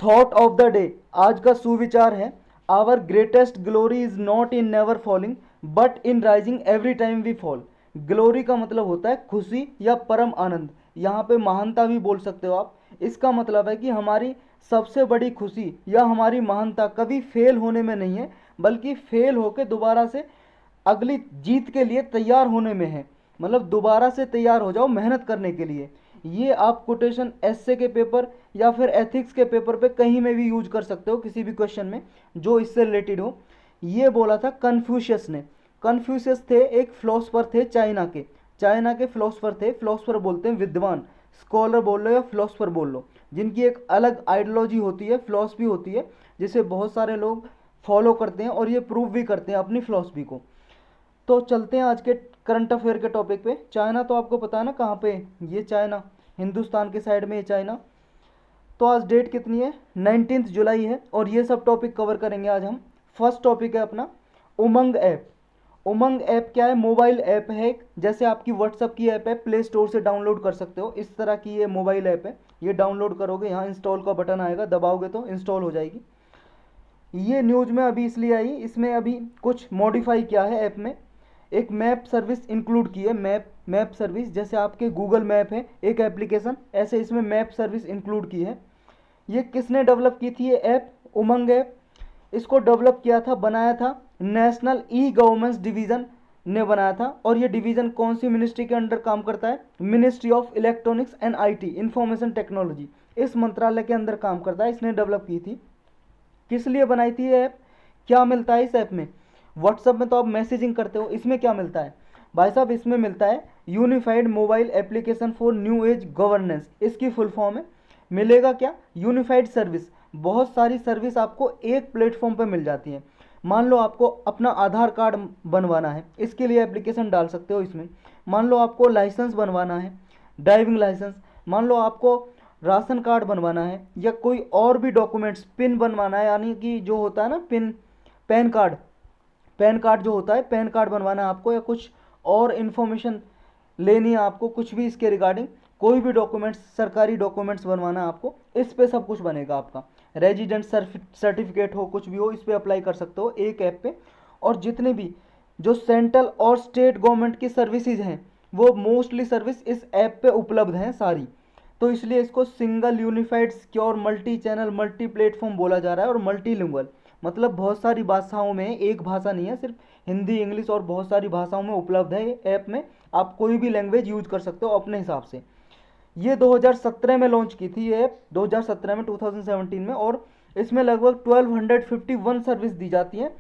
Thought of the day, आज का सुविचार है, our greatest glory is not in never falling but in rising every time we fall. Glory का मतलब होता है खुशी या परम आनंद, यहाँ पे महानता भी बोल सकते हो आप। इसका मतलब है कि हमारी सबसे बड़ी खुशी या हमारी महानता कभी फेल होने में नहीं है, बल्कि फेल होकर दोबारा से अगली जीत के लिए तैयार होने में है। मतलब दोबारा से तैयार हो जाओ मेहनत करने के लिए। ये आप कोटेशन एसए के पेपर या फिर एथिक्स के पेपर पे कहीं में भी यूज कर सकते हो, किसी भी क्वेश्चन में जो इससे रिलेटेड हो। ये बोला था कन्फ्यूशियस ने। कन्फ्यूशियस थे एक फिलोसफर थे चाइना के फिलोसफर थे। फिलोसफर बोलते हैं विद्वान, स्कॉलर बोल लो या फिलोसफर बोल लो, जिनकी एक अलग आइडियोलॉजी होती है, फिलोसफी होती है, जिसे बहुत सारे लोग फॉलो करते हैं और ये प्रूव भी करते हैं अपनी फिलोसफी को। तो चलते हैं आज के करंट अफेयर के टॉपिक पे। चाइना तो आपको पता है ना कहाँ पे, ये चाइना हिंदुस्तान के साइड में ये चाइना। तो आज डेट कितनी है, 19 जुलाई है, और ये सब टॉपिक कवर करेंगे आज हम। फर्स्ट टॉपिक है अपना उमंग ऐप। उमंग ऐप क्या है, मोबाइल ऐप है, जैसे आपकी व्हाट्सअप की ऐप है, प्ले स्टोर से डाउनलोड कर सकते हो, इस तरह की ये मोबाइल ऐप है। ये डाउनलोड करोगे, यहाँ इंस्टॉल का बटन आएगा, दबाओगे तो इंस्टॉल हो जाएगी। ये न्यूज में अभी इसलिए आई, इसमें अभी कुछ मॉडिफाई किया है ऐप में। एक मैप सर्विस इंक्लूड की है, मैप सर्विस, जैसे आपके गूगल मैप है एक एप्लीकेशन, ऐसे इसमें मैप सर्विस इंक्लूड की है। ये किसने डेवलप की थी ये ऐप, उमंग ऐप। इसको डेवलप किया था, बनाया था नेशनल ई गवर्नेंस डिवीज़न ने बनाया था। और ये डिवीज़न कौन सी मिनिस्ट्री के अंडर काम करता है, ministry of electronics and IT, information technology, इस मंत्रालय के अंदर काम करता है। इसने डेवलप की थी। किस लिए बनाई थी ये ऐप, क्या मिलता है इस ऐप में। व्हाट्सअप में तो आप मैसेजिंग करते हो, इसमें क्या मिलता है भाई साहब, इसमें मिलता है unified mobile application for new age governance, इसकी फुल फॉर्म है। मिलेगा क्या, यूनिफाइड सर्विस, बहुत सारी सर्विस आपको एक प्लेटफॉर्म पर मिल जाती है। मान लो आपको अपना आधार कार्ड बनवाना है, इसके लिए एप्लीकेशन डाल सकते हो इसमें। मान लो आपको लाइसेंस बनवाना है, ड्राइविंग लाइसेंस, मान लो आपको राशन कार्ड बनवाना है, या कोई और भी डॉक्यूमेंट्स, पिन बनवाना है, यानी कि जो होता है ना pin, pan card, pan card जो होता है, पैन कार्ड बनवाना है आपको, या कुछ और इन्फॉर्मेशन लेनी है आपको, कुछ भी इसके रिगार्डिंग, कोई भी डॉक्यूमेंट्स, सरकारी डॉक्यूमेंट्स बनवाना है आपको, इस पे सब कुछ बनेगा आपका। रेजिडेंट सर्टिफिकेट हो, कुछ भी हो, इस पे अप्लाई कर सकते हो एक ऐप पे। और जितने भी जो सेंट्रल और स्टेट गवर्नमेंट की सर्विसेज हैं, वो मोस्टली सर्विस इस ऐप पे उपलब्ध हैं सारी। तो इसलिए इसको single unified secure multi channel multi platform बोला जा रहा है। और मल्टीलिंगुअल मतलब बहुत सारी भाषाओं में, एक भाषा नहीं है, सिर्फ हिंदी इंग्लिश और बहुत सारी भाषाओं में उपलब्ध है ये ऐप में। आप कोई भी लैंग्वेज यूज कर सकते हो अपने हिसाब से। ये 2017 में लॉन्च की थी ये ऐप, 2017 में, 2017 में। और इसमें लगभग 1251 सर्विस दी जाती हैं,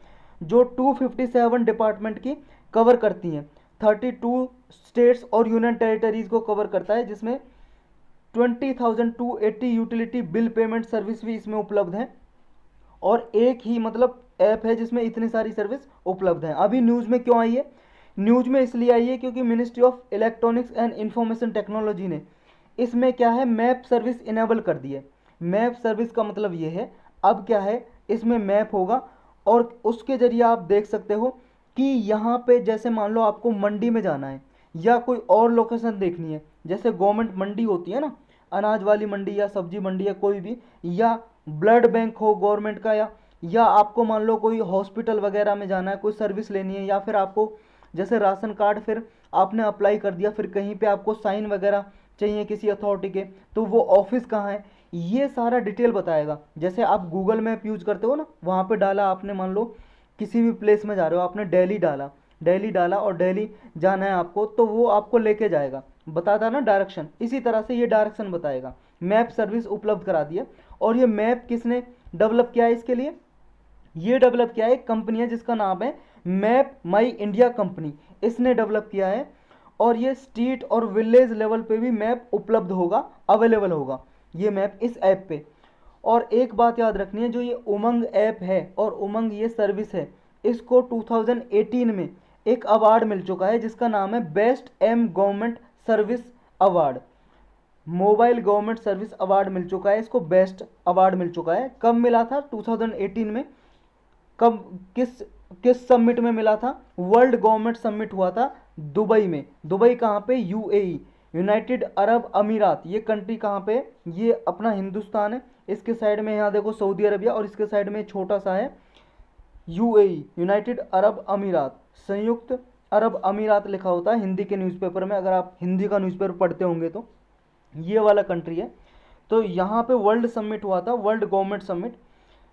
जो 257 डिपार्टमेंट की कवर करती हैं। 32 स्टेट्स और यूनियन टेरिटरीज को कवर करता है, जिसमें 20,280 यूटिलिटी बिल पेमेंट सर्विस भी इसमें उपलब्ध है। और एक ही मतलब ऐप है जिसमें इतनी सारी सर्विस उपलब्ध है। अभी न्यूज़ में क्यों आई है, न्यूज़ में इसलिए आई है क्योंकि ministry of electronics and information technology ने इसमें क्या है, मैप सर्विस इनेबल कर दी है। मैप सर्विस का मतलब ये है, अब क्या है, इसमें मैप होगा और उसके जरिए आप देख सकते हो कि यहाँ पे जैसे मान लो आपको मंडी में जाना है या कोई और लोकेशन देखनी है, जैसे गवर्नमेंट मंडी होती है ना, अनाज वाली मंडी या सब्जी मंडी या कोई भी, या ब्लड बैंक हो गवर्नमेंट का, या आपको मान लो कोई हॉस्पिटल वगैरह में जाना है, कोई सर्विस लेनी है, या फिर आपको जैसे राशन कार्ड फिर आपने अप्लाई कर दिया, फिर कहीं पे आपको साइन वगैरह चाहिए किसी अथॉरिटी के, तो वो ऑफिस कहाँ है, ये सारा डिटेल बताएगा। जैसे आप गूगल मैप यूज करते हो ना, वहाँ पे डाला आपने, मान लो किसी भी प्लेस में जा रहे हो, आपने दिल्ली डाला और दिल्ली जाना है आपको, तो वो आपको लेके जाएगा, बताता ना डायरेक्शन। इसी तरह से ये डायरेक्शन बताएगा। मैप सर्विस उपलब्ध करा दिया। और ये मैप किसने डेवलप किया है, इसके लिए ये डेवलप किया है एक कंपनी है जिसका नाम है मैप माई इंडिया कंपनी, इसने डेवलप किया है। और ये स्ट्रीट और विलेज लेवल पे भी मैप उपलब्ध होगा, अवेलेबल होगा ये मैप इस ऐप पे। और एक बात याद रखनी है, जो ये उमंग ऐप है और उमंग ये सर्विस है, इसको 2018 में एक अवार्ड मिल चुका है जिसका नाम है best M government service award. Mobile government service award मिल चुका है इसको, बेस्ट अवार्ड मिल चुका है। कब मिला था, 2018 में। कब, किस किस समिट में मिला था, वर्ल्ड गवर्नमेंट समिट हुआ था दुबई में। दुबई कहाँ पे, यूएई, यूनाइटेड अरब अमीरात, ये कंट्री कहाँ पे है? ये अपना हिंदुस्तान है, इसके साइड में यहाँ देखो सऊदी अरबिया, और इसके साइड में छोटा सा है यूएई, यूनाइटेड अरब अमीरात, संयुक्त अरब अमीरात लिखा होता है हिंदी के न्यूज़पेपर में, अगर आप हिंदी का न्यूज़पेपर पढ़ते होंगे तो ये वाला कंट्री है। तो यहाँ पे वर्ल्ड समिट हुआ था, वर्ल्ड गवर्नमेंट समिट,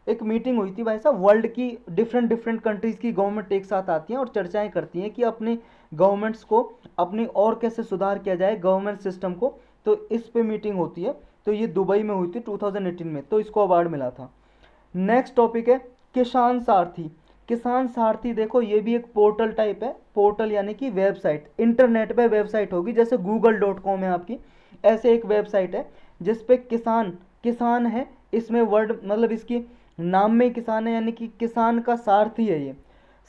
एक मीटिंग हुई थी भाई साहब, वर्ल्ड की डिफरेंट डिफरेंट कंट्रीज़ की गवर्नमेंट एक साथ आती हैं और चर्चाएं करती हैं कि अपनी गवर्नमेंट्स को अपनी और कैसे सुधार किया जाए गवर्नमेंट सिस्टम को, तो इस पे मीटिंग होती है। तो ये दुबई में हुई थी 2018 में, तो इसको अवार्ड मिला था। नेक्स्ट टॉपिक है किसान सारथी। किसान सारथी देखो ये भी एक पोर्टल टाइप है, पोर्टल यानी कि वेबसाइट, इंटरनेट पे वेबसाइट होगी, जैसे google.com है आपकी, ऐसे एक वेबसाइट है जिस पे किसान, किसान है इसमें वर्ड मतलब इसकी नाम में किसान है, यानी कि किसान का सारथी है ये।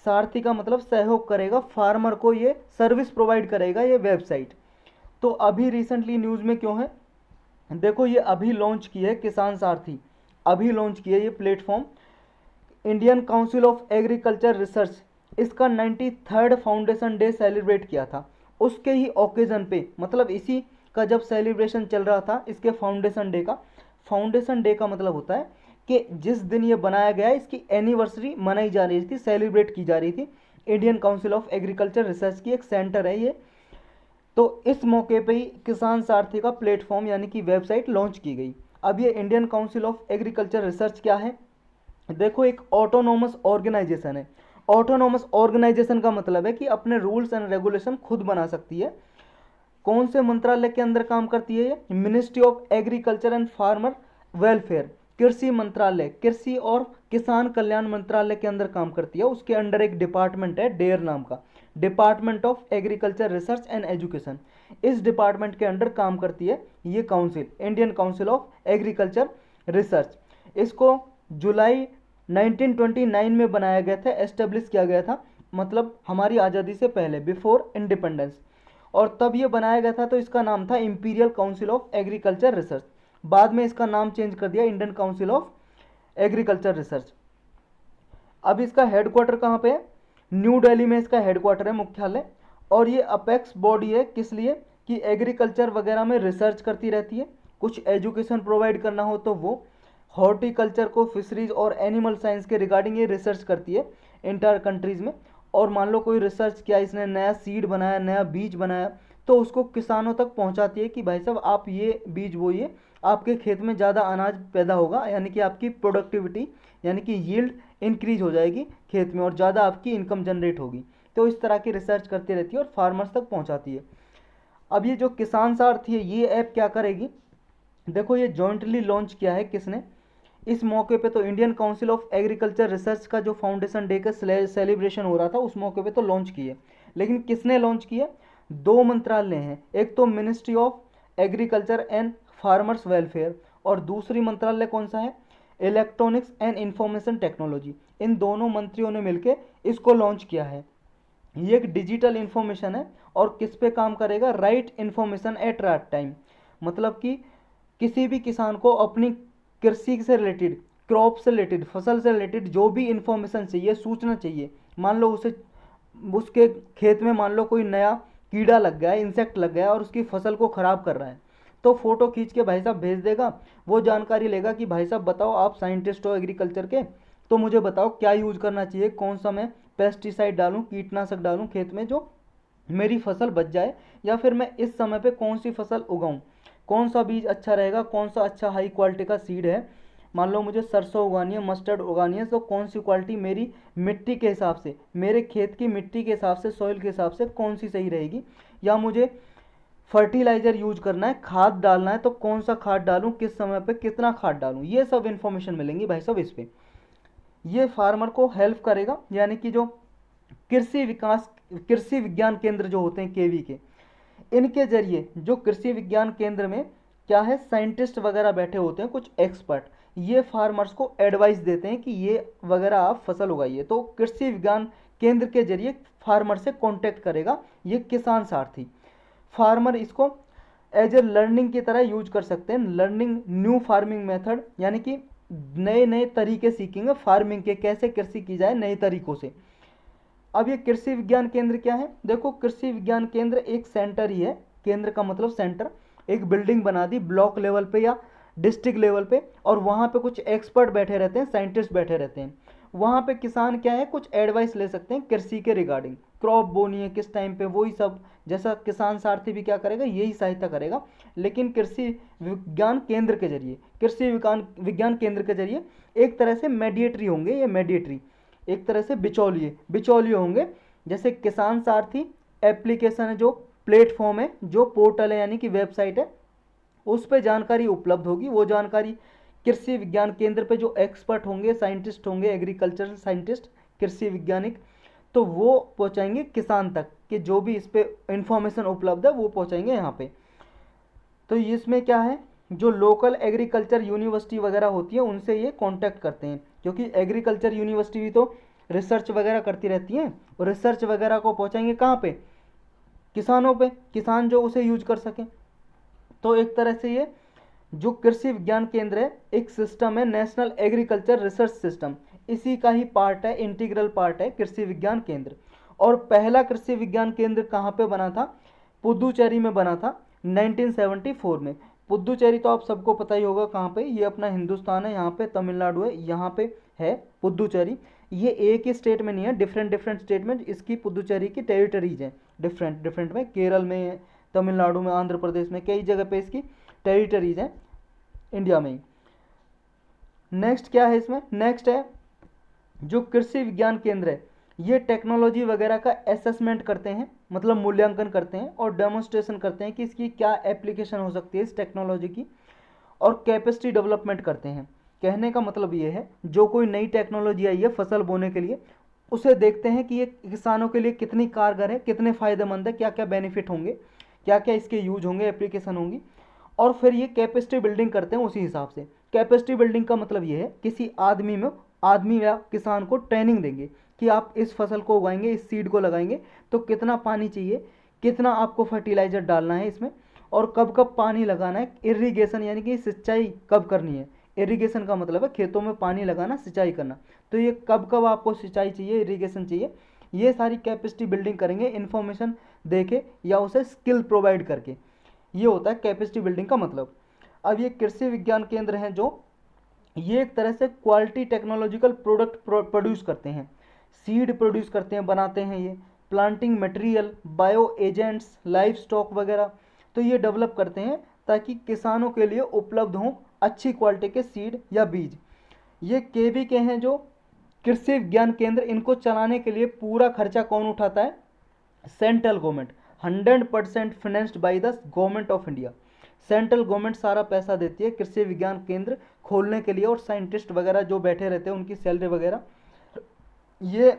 सारथी का मतलब सहयोग करेगा, फार्मर को ये सर्विस प्रोवाइड करेगा ये वेबसाइट। तो अभी रिसेंटली न्यूज़ में क्यों है, देखो ये अभी लॉन्च की है किसान सारथी, अभी लॉन्च की है ये platform, Indian council of agriculture research, इसका 93rd फाउंडेशन डे सेलिब्रेट किया था, उसके ही ओकेज़न पे, मतलब इसी का जब सेलिब्रेशन चल रहा था इसके फाउंडेशन डे का। फाउंडेशन डे का मतलब होता है कि जिस दिन ये बनाया गया है इसकी एनिवर्सरी मनाई जा रही थी, सेलिब्रेट की जा रही थी। Indian council of agriculture research की एक सेंटर है ये। तो इस मौके पे ही किसान सारथी का प्लेटफॉर्म यानी कि वेबसाइट लॉन्च की गई। अब ये Indian council of agriculture research क्या है, देखो एक ऑटोनोमस ऑर्गेनाइजेशन है। ऑटोनोमस ऑर्गेनाइजेशन का मतलब है कि अपने रूल्स एंड रेगुलेशन खुद बना सकती है। कौन से मंत्रालय के अंदर काम करती है ये? Ministry of agriculture and farmer welfare, कृषि मंत्रालय, कृषि और किसान कल्याण मंत्रालय के अंदर काम करती है। उसके अंडर एक डिपार्टमेंट है डेयर नाम का, department of agriculture research and education. इस डिपार्टमेंट के अंडर काम करती है ये council, Indian council of agriculture research. इसको जुलाई 1929 में बनाया गया था, एस्टेब्लिश किया गया था, मतलब हमारी आज़ादी से पहले, बिफोर इंडिपेंडेंस। और तब ये बनाया गया था तो इसका नाम था imperial council of agriculture research. बाद में इसका नाम चेंज कर दिया Indian council of agriculture research. अब इसका हेडक्वार्टर कहाँ पे है? न्यू दिल्ली में इसका हेडक्वार्टर है, मुख्यालय। और ये अपेक्स बॉडी है, किस लिए? कि एग्रीकल्चर वगैरह में रिसर्च करती रहती है, कुछ एजुकेशन प्रोवाइड करना हो तो वो, हॉर्टिकल्चर को, फिशरीज और एनिमल साइंस के रिगार्डिंग ये रिसर्च करती है इंटर कंट्रीज़ में। और मान लो कोई रिसर्च किया, इसने नया सीड बनाया, नया बीज बनाया, तो उसको किसानों तक पहुंचाती है कि भाई साहब आप ये बीज बोइए, आपके खेत में ज़्यादा अनाज पैदा होगा, यानी कि आपकी प्रोडक्टिविटी यानी कि यील्ड इंक्रीज हो जाएगी खेत में और ज़्यादा आपकी इनकम जनरेट होगी। तो इस तरह की रिसर्च करती रहती है और फार्मर्स तक पहुँचाती है। अब ये जो किसान सारथी है ये ऐप क्या करेगी, देखो ये जॉइंटली लॉन्च किया है किसने, इस मौके पे तो Indian council of agriculture research का जो फाउंडेशन डे का सेलिब्रेशन हो रहा था उस मौके पे तो लॉन्च किए, लेकिन किसने लॉन्च किया? दो मंत्रालय हैं, एक तो ministry of agriculture and farmers welfare, और दूसरी मंत्रालय कौन सा है? Electronics and information technology. इन दोनों मंत्रियों ने मिलकर इसको लॉन्च किया है। ये एक डिजिटल इन्फॉर्मेशन है और किस पे काम करेगा? Right information at right time, मतलब कि किसी भी किसान को अपनी कृषि से रिलेटेड, क्रॉप से रिलेटेड, फसल से रिलेटेड जो भी इन्फॉर्मेशन चाहिए, सूचना चाहिए, मान लो उसे उसके खेत में मान लो कोई नया कीड़ा लग गया है, इंसेक्ट लग गया है और उसकी फसल को ख़राब कर रहा है, तो फ़ोटो खींच के भाई साहब भेज देगा, वो जानकारी लेगा कि भाई साहब बताओ, आप साइंटिस्ट हो एग्रीकल्चर के, तो मुझे बताओ क्या यूज़ करना चाहिए, कौन सा मैं पेस्टिसाइड डालूँ, कीटनाशक डालूँ खेत में जो मेरी फसल बच जाए, या फिर मैं इस समय पे कौन सी फसल उगाऊं, कौन सा बीज अच्छा रहेगा, कौन सा अच्छा हाई क्वालिटी का सीड है। मान लो मुझे सरसों उगानी है, मस्टर्ड उगानी है, तो कौन सी क्वालिटी मेरी मिट्टी के हिसाब से, मेरे खेत की मिट्टी के हिसाब से, सॉइल के हिसाब से कौन सी सही रहेगी, या मुझे फर्टिलाइज़र यूज करना है, खाद डालना है, तो कौन सा खाद डालूं, किस समय पे कितना खाद डालूं, ये सब इन्फॉर्मेशन मिलेंगी भाई साहब इस पर। ये फार्मर को हेल्प करेगा, यानी कि जो कृषि विकास, कृषि विज्ञान केंद्र जो होते हैं केवी के, इनके जरिए जो कृषि विज्ञान केंद्र में क्या है, साइंटिस्ट वगैरह बैठे होते हैं, कुछ एक्सपर्ट, ये फार्मर्स को एडवाइस देते हैं कि ये वगैरह आप फसल उगाइए। तो कृषि विज्ञान केंद्र के जरिए फार्मर से कांटेक्ट करेगा ये किसान सारथी। फार्मर इसको एज ए लर्निंग की तरह यूज कर सकते हैं, लर्निंग न्यू फार्मिंग मेथड, यानी कि नए नए तरीके सीखेंगे फार्मिंग के, कैसे कृषि की जाए नए तरीकों से। अब ये कृषि विज्ञान केंद्र क्या है? देखो कृषि विज्ञान केंद्र एक सेंटर ही है केंद्र का मतलब सेंटर, एक बिल्डिंग बना दी ब्लॉक लेवल पे या डिस्ट्रिक्ट लेवल पे, और वहाँ पे कुछ एक्सपर्ट बैठे रहते हैं, साइंटिस्ट बैठे रहते हैं। वहाँ पे किसान क्या है, कुछ एडवाइस ले सकते हैं कृषि के रिगार्डिंग, क्रॉप बोनी है किस टाइम पे, वही सब, जैसा किसान सारथी भी क्या करेगा, यही सहायता करेगा। लेकिन कृषि विज्ञान केंद्र के जरिए, कृषि विज्ञान केंद्र के जरिए एक तरह से मेडिएटरी होंगे, ये मेडिएटरी एक तरह से बिचौलिए बिचौलिए होंगे। जैसे किसान सारथी एप्लीकेशन है, जो प्लेटफॉर्म है, जो पोर्टल है यानी कि वेबसाइट है, उस पर जानकारी उपलब्ध होगी। वो जानकारी कृषि विज्ञान केंद्र पे जो एक्सपर्ट होंगे, साइंटिस्ट होंगे, एग्रीकल्चरल साइंटिस्ट, कृषि वैज्ञानिक, तो वो पहुंचाएंगे किसान तक कि जो भी इस पे इंफॉर्मेशन उपलब्ध है वो पहुंचाएंगे यहाँ पे। तो इसमें क्या है, जो लोकल एग्रीकल्चर यूनिवर्सिटी वगैरह होती है उनसे ये कांटेक्ट करते हैं, क्योंकि एग्रीकल्चर यूनिवर्सिटी भी तो रिसर्च वगैरह करती रहती हैं, और रिसर्च वगैरह को पहुंचाएंगे कहाँ पे, किसानों पे, किसान जो उसे यूज कर सकें। तो एक तरह से ये जो कृषि विज्ञान केंद्र है एक सिस्टम है, नेशनल एग्रीकल्चर रिसर्च सिस्टम, इसी का ही पार्ट है, इंटीग्रल पार्ट है कृषि विज्ञान केंद्र। और पहला कृषि विज्ञान केंद्र कहाँ पे बना था, पुदुचेरी में बना था 1974 में। पुदुचेरी तो आप सबको पता ही होगा कहाँ पे, ये अपना हिंदुस्तान है, यहाँ पे तमिलनाडु है, यहाँ पे है पुदुचेरी। ये एक ही स्टेट में नहीं है, डिफरेंट डिफरेंट स्टेट में इसकी पुदुचेरी की टेरिटरीज हैं, डिफरेंट डिफरेंट में, केरल में, तमिलनाडु में, आंध्र प्रदेश में, कई जगह पे इसकी टेरिटरीज हैं इंडिया में ही। नेक्स्ट क्या है इसमें, नेक्स्ट है जो कृषि विज्ञान केंद्र है, ये टेक्नोलॉजी वगैरह का असेसमेंट करते हैं, मतलब मूल्यांकन करते हैं और डेमोन्स्ट्रेशन करते हैं कि इसकी क्या एप्लीकेशन हो सकती है इस टेक्नोलॉजी की, और कैपेसिटी डेवलपमेंट करते हैं। कहने का मतलब ये है, जो कोई नई टेक्नोलॉजी आई है फसल बोने के लिए, उसे देखते हैं कि ये किसानों के लिए कितनी कारगर है, कितने फ़ायदेमंद है, क्या क्या बेनिफिट होंगे, क्या क्या इसके यूज होंगे, एप्लीकेशन होंगी, और फिर ये कैपेसिटी बिल्डिंग करते हैं उसी हिसाब से। कैपेसिटी बिल्डिंग का मतलब ये है, किसी आदमी या किसान को ट्रेनिंग देंगे कि आप इस फसल को उगाएंगे, इस सीड को लगाएंगे तो कितना पानी चाहिए, कितना आपको फर्टिलाइजर डालना है इसमें, और कब कब पानी लगाना है, इरिगेशन यानी कि सिंचाई कब करनी है। इरिगेशन का मतलब है खेतों में पानी लगाना, सिंचाई करना, तो ये कब कब आपको सिंचाई चाहिए, इरिगेशन चाहिए, ये सारी कैपेसिटी बिल्डिंग करेंगे इन्फॉर्मेशन देके या उसे स्किल प्रोवाइड करके। ये होता है कैपेसिटी बिल्डिंग का मतलब। अब ये कृषि विज्ञान केंद्र हैं जो ये एक तरह से क्वालिटी टेक्नोलॉजिकल प्रोडक्ट प्रोड्यूस करते हैं, सीड प्रोड्यूस करते हैं, बनाते हैं, ये planting material, bio agents, life stock वगैरह, तो ये डेवलप करते हैं ताकि किसानों के लिए उपलब्ध हों अच्छी क्वालिटी के सीड या बीज। ये केवी के हैं जो कृषि विज्ञान केंद्र, इनको चलाने के लिए पूरा खर्चा कौन उठाता है, central government, 100% financed by the government of India. Central government सारा पैसा देती है कृषि विज्ञान केंद्र खोलने के लिए, और साइंटिस्ट वगैरह जो बैठे रहते हैं उनकी सैलरी वगैरह। ये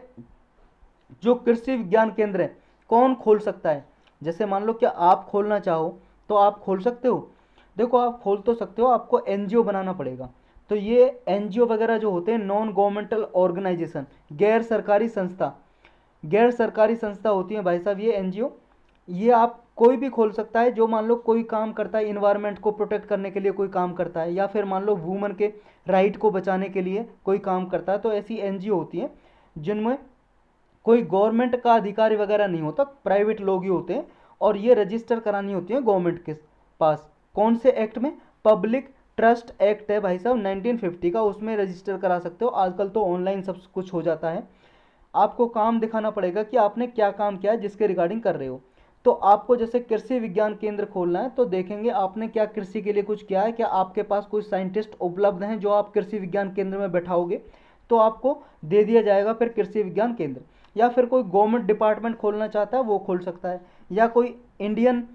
जो कृषि विज्ञान केंद्र है कौन खोल सकता है, जैसे मान लो कि आप खोलना चाहो तो आप खोल सकते हो। देखो आप खोल तो सकते हो, आपको एनजीओ बनाना पड़ेगा। तो ये एनजीओ वगैरह जो होते हैं, नॉन गवर्नमेंटल ऑर्गेनाइजेशन, गैर सरकारी संस्था, गैर सरकारी संस्था होती है भाई साहब ये एनजीओ। ये आप कोई भी खोल सकता है जो मान लो कोई काम करता है, इन्वायरमेंट को प्रोटेक्ट करने के लिए कोई काम करता है, या फिर मान लो वुमन के राइट को बचाने के लिए कोई काम करता है। तो ऐसी एनजीओ होती है जिनमें कोई गवर्नमेंट का अधिकारी वगैरह नहीं होता, प्राइवेट लोग ही होते हैं, और ये रजिस्टर करानी होती है गवर्नमेंट के पास। कौन से एक्ट में, पब्लिक ट्रस्ट एक्ट है भाई साहब 1950 का, उसमें रजिस्टर करा सकते हो। आजकल तो ऑनलाइन सब कुछ हो जाता है, आपको काम दिखाना पड़ेगा कि आपने क्या काम किया है जिसके रिगार्डिंग कर रहे हो। तो आपको जैसे कृषि विज्ञान केंद्र खोलना है तो देखेंगे आपने क्या कृषि के लिए कुछ किया है, क्या आपके पास कोई साइंटिस्ट उपलब्ध हैं जो आप कृषि विज्ञान केंद्र में बैठाओगे, तो आपको दे दिया जाएगा फिर कृषि विज्ञान केंद्र। या फिर कोई गवर्नमेंट डिपार्टमेंट खोलना चाहता है वो खोल सकता है, या कोई Indian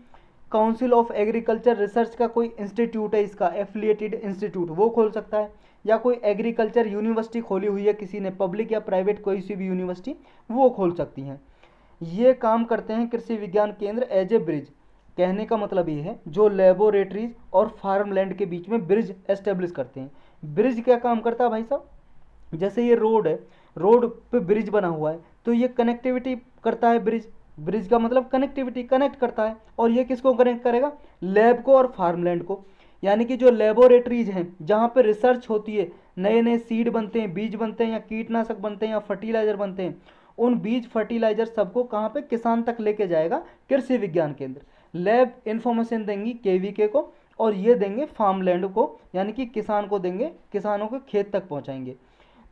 council of agriculture research का कोई इंस्टीट्यूट है इसका एफिलिएटेड इंस्टीट्यूट, वो खोल सकता है, या कोई एग्रीकल्चर यूनिवर्सिटी खोली हुई है किसी ने, पब्लिक या प्राइवेट कोई सी भी यूनिवर्सिटी, वो खोल सकती हैं। ये काम करते हैं कृषि विज्ञान केंद्र एज ए ब्रिज। कहने का मतलब ये है जो लेबोरेटरीज और फार्म लैंड के बीच में ब्रिज एस्टेब्लिश करते हैं। ब्रिज क्या काम करता है भाई साहब, जैसे ये रोड है, रोड पे ब्रिज बना हुआ है तो ये कनेक्टिविटी करता है ब्रिज, ब्रिज का मतलब कनेक्टिविटी, कनेक्ट करता है। और ये किसको कनेक्ट करेगा, लैब को और फार्मलैंड को। यानी कि जो लेबोरेटरीज हैं जहाँ पे रिसर्च होती है, नए नए सीड बनते हैं, बीज बनते हैं, या कीटनाशक बनते हैं, या फर्टिलाइजर बनते हैं, उन बीज फर्टिलाइजर सबको कहाँ पे, किसान तक लेके जाएगा कृषि विज्ञान केंद्र। लैब इन्फॉर्मेशन देंगी केवीके को, और ये देंगे फार्मलैंड को, यानी कि किसान को देंगे, किसानों के खेत तक पहुंचाएंगे।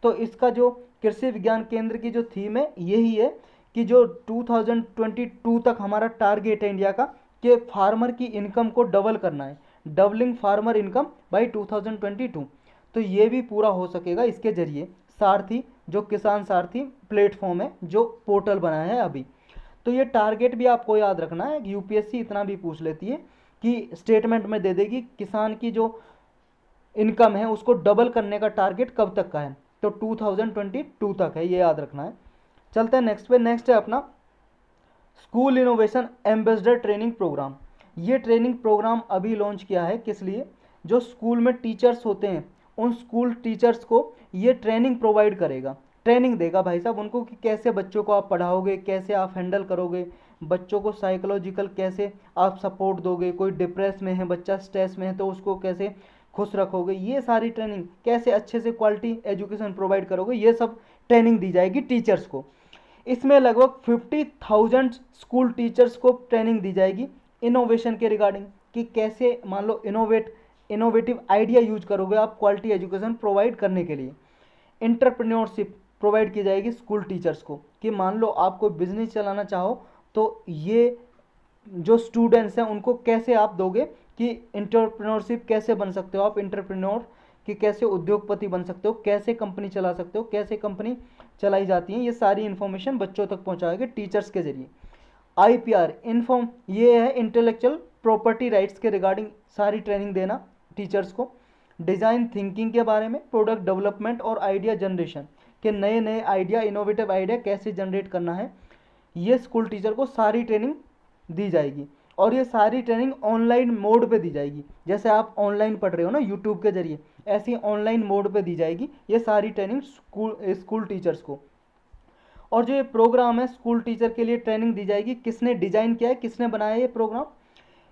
तो इसका जो कृषि विज्ञान केंद्र की जो थीम है यही है कि जो 2022 तक हमारा टारगेट है इंडिया का कि फार्मर की इनकम को डबल करना है, डबलिंग फार्मर इनकम बाय 2022। तो ये भी पूरा हो सकेगा इसके जरिए। सारथी जो किसान सारथी प्लेटफॉर्म है, जो पोर्टल बनाया है अभी। तो ये टारगेट भी आपको याद रखना है, यूपीएससी इतना भी पूछ लेती है कि स्टेटमेंट में दे देगी किसान की जो इनकम है उसको डबल करने का टारगेट कब तक का है, तो 2022 तक है, ये याद रखना है। चलते हैं नेक्स्ट पे। नेक्स्ट है अपना school innovation ambassador training programme. ये ट्रेनिंग प्रोग्राम अभी लॉन्च किया है, किस लिए? जो स्कूल में टीचर्स होते हैं उन स्कूल टीचर्स को ये ट्रेनिंग प्रोवाइड करेगा, ट्रेनिंग देगा भाई साहब उनको कि कैसे बच्चों को आप पढ़ाओगे, कैसे आप हैंडल करोगे, बच्चों को साइकोलॉजिकल कैसे आप सपोर्ट दोगे, कोई डिप्रेस में है बच्चा, स्ट्रेस में है तो उसको कैसे खुश रखोगे, ये सारी ट्रेनिंग, कैसे अच्छे से क्वालिटी एजुकेशन प्रोवाइड करोगे, ये सब ट्रेनिंग दी जाएगी टीचर्स को। इसमें लगभग 50,000 स्कूल टीचर्स को ट्रेनिंग दी जाएगी इनोवेशन के रिगार्डिंग, कि कैसे मान लो इनोवेटिव आइडिया यूज करोगे आप क्वालिटी एजुकेशन प्रोवाइड करने के लिए। इंटरप्रेन्योरशिप प्रोवाइड की जाएगी स्कूल टीचर्स को, कि मान लो आप कोई बिजनेस चलाना चाहो तो ये जो स्टूडेंट्स हैं उनको कैसे आप दोगे कि इंटरप्रेन्योरशिप कैसे बन सकते हो आप इंटरप्रेन्योर, कि कैसे उद्योगपति बन सकते हो, कैसे कंपनी चला सकते हो, कैसे कंपनी चलाई जाती है, ये सारी इन्फॉर्मेशन बच्चों तक पहुंचाओगे टीचर्स के जरिए। आईपीआर इन्फॉर्म, ये है इंटेलेक्चुअल प्रॉपर्टी राइट्स के रिगार्डिंग सारी ट्रेनिंग देना टीचर्स को। डिज़ाइन थिंकिंग के बारे में, प्रोडक्ट डेवलपमेंट और आइडिया जनरेशन, के नए नए आइडिया, इनोवेटिव आइडिया कैसे जनरेट करना है, ये स्कूल टीचर को सारी ट्रेनिंग दी जाएगी। और ये सारी ट्रेनिंग ऑनलाइन मोड पे दी जाएगी, जैसे आप ऑनलाइन पढ़ रहे हो ना यूट्यूब के जरिए, ऐसी ऑनलाइन मोड पे दी जाएगी ये सारी ट्रेनिंग स्कूल टीचर्स को। और जो ये प्रोग्राम है स्कूल टीचर के लिए ट्रेनिंग दी जाएगी, किसने डिजाइन किया है, किसने बनाया ये प्रोग्राम?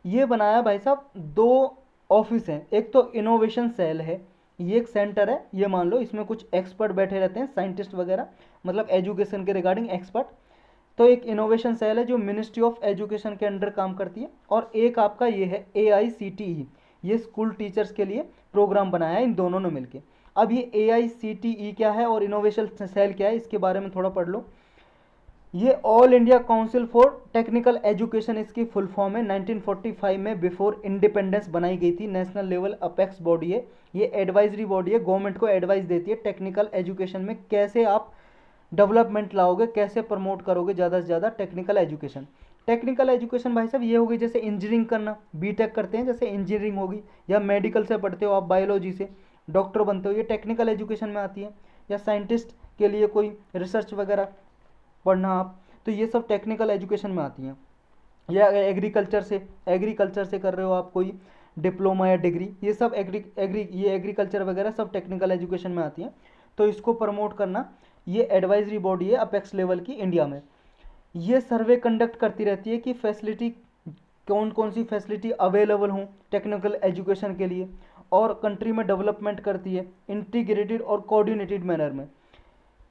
ये बनाया भाई साहब दो ऑफिस हैं, एक तो इनोवेशन सेल है, ये एक सेंटर है, ये मान लो इसमें कुछ एक्सपर्ट बैठे रहते हैं, साइंटिस्ट वगैरह, मतलब एजुकेशन के रिगार्डिंग एक्सपर्ट। तो एक इनोवेशन सेल है जो मिनिस्ट्री ऑफ एजुकेशन के अंडर काम करती है, और एक आपका ये है AICTE, ये स्कूल टीचर्स के लिए प्रोग्राम बनाया है इन दोनों ने मिलकर। अब ये AICTE क्या है और इनोवेशन सेल क्या है, इसके बारे में थोड़ा पढ़ लो। ये all India council for technical education इसकी फुल फॉर्म है, 1945 में बिफोर इंडिपेंडेंस बनाई गई थी, नेशनल लेवल अपेक्स बॉडी है, ये एडवाइजरी बॉडी है, गवर्नमेंट को एडवाइस देती है टेक्निकल एजुकेशन में कैसे आप डेवलपमेंट लाओगे, कैसे प्रमोट करोगे ज़्यादा से ज़्यादा टेक्निकल एजुकेशन। टेक्निकल एजुकेशन भाई साहब ये होगी जैसे इंजीनियरिंग करना, बीटेक करते हैं जैसे इंजीनियरिंग होगी, या मेडिकल से पढ़ते हो आप बायोलॉजी से डॉक्टर बनते हो, ये टेक्निकल एजुकेशन में आती है। या साइंटिस्ट के लिए कोई रिसर्च वगैरह पढ़ना आप, तो ये सब टेक्निकल एजुकेशन में आती हैं। या एग्रीकल्चर से कर रहे हो आप कोई डिप्लोमा या डिग्री, ये सब एग्रीकल्चर वगैरह सब टेक्निकल एजुकेशन में आती हैं। तो इसको प्रमोट करना ये एडवाइजरी बॉडी है अपेक्स लेवल की इंडिया में। ये सर्वे कंडक्ट करती रहती है कि फैसिलिटी कौन कौन सी फैसिलिटी अवेलेबल हों टेक्निकल एजुकेशन के लिए, और कंट्री में डेवलपमेंट करती है इंटीग्रेटेड और कोऑर्डिनेटेड मैनर में।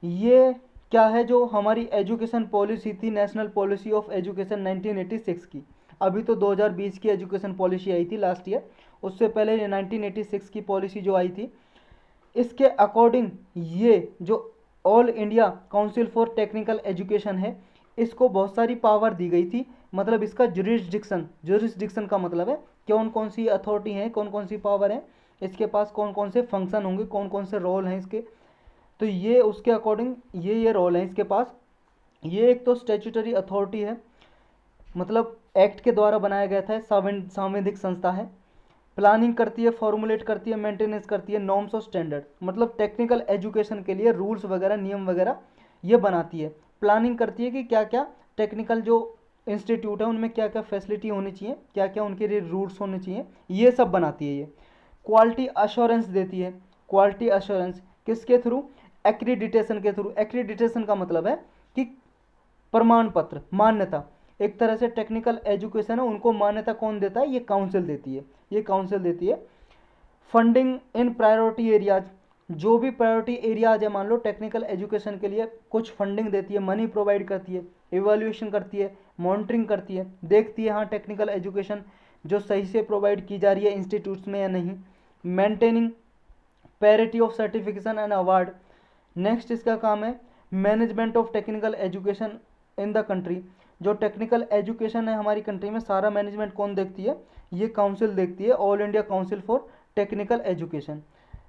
ये क्या है, जो हमारी एजुकेशन पॉलिसी थी, नेशनल पॉलिसी ऑफ एजुकेशन 1986 की, अभी तो 2020 की एजुकेशन पॉलिसी आई थी लास्ट ईयर, उससे पहले 1986 की पॉलिसी जो आई थी, इसके अकॉर्डिंग ये जो all India council for technical education है, इसको बहुत सारी पावर दी गई थी। मतलब इसका जुरिस्डिक्शन का मतलब है कौन कौन सी अथॉरिटी हैं, कौन कौन सी पावर है इसके पास, कौन कौन से फंक्शन होंगे, कौन कौन से रोल हैं इसके, तो ये उसके अकॉर्डिंग ये रोल हैं इसके पास। ये एक तो स्टैट्यूटरी अथॉरिटी है, मतलब एक्ट के द्वारा बनाया गया था, सांविधिक संस्था है, प्लानिंग करती है, फॉर्मुलेट करती है, मेंटेनेंस करती है नॉर्म्स और स्टैंडर्ड, मतलब टेक्निकल एजुकेशन के लिए रूल्स वगैरह नियम वगैरह ये बनाती है, प्लानिंग करती है कि क्या क्या टेक्निकल जो इंस्टीट्यूट है उनमें क्या क्या फैसिलिटी होनी चाहिए, क्या क्या उनके लिए रूल्स होने चाहिए, ये सब बनाती है ये। क्वालिटी अश्योरेंस देती है, क्वालिटी अश्योरेंस किसके थ्रू, एक्रीडिटेशन के थ्रू। एक्रीडिटेशन का मतलब है कि प्रमाण पत्र, मान्यता, एक तरह से टेक्निकल एजुकेशन है उनको मान्यता कौन देता है, ये काउंसिल देती है, ये काउंसिल देती है। फंडिंग इन प्रायोरिटी एरियाज, जो भी प्रायोरिटी एरिया आ जाए, मान लो टेक्निकल एजुकेशन के लिए कुछ फंडिंग देती है, मनी प्रोवाइड करती है, इवैल्यूएशन करती है, मॉनिटरिंग करती है, देखती है हाँ टेक्निकल एजुकेशन जो सही से प्रोवाइड की जा रही है इंस्टीट्यूट्स में या नहीं, maintaining parity of certification and award. Next इसका काम है management of technical education in the country. जो टेक्निकल एजुकेशन है हमारी कंट्री में, सारा मैनेजमेंट कौन देखती है, ये काउंसिल देखती है, all India council for technical education.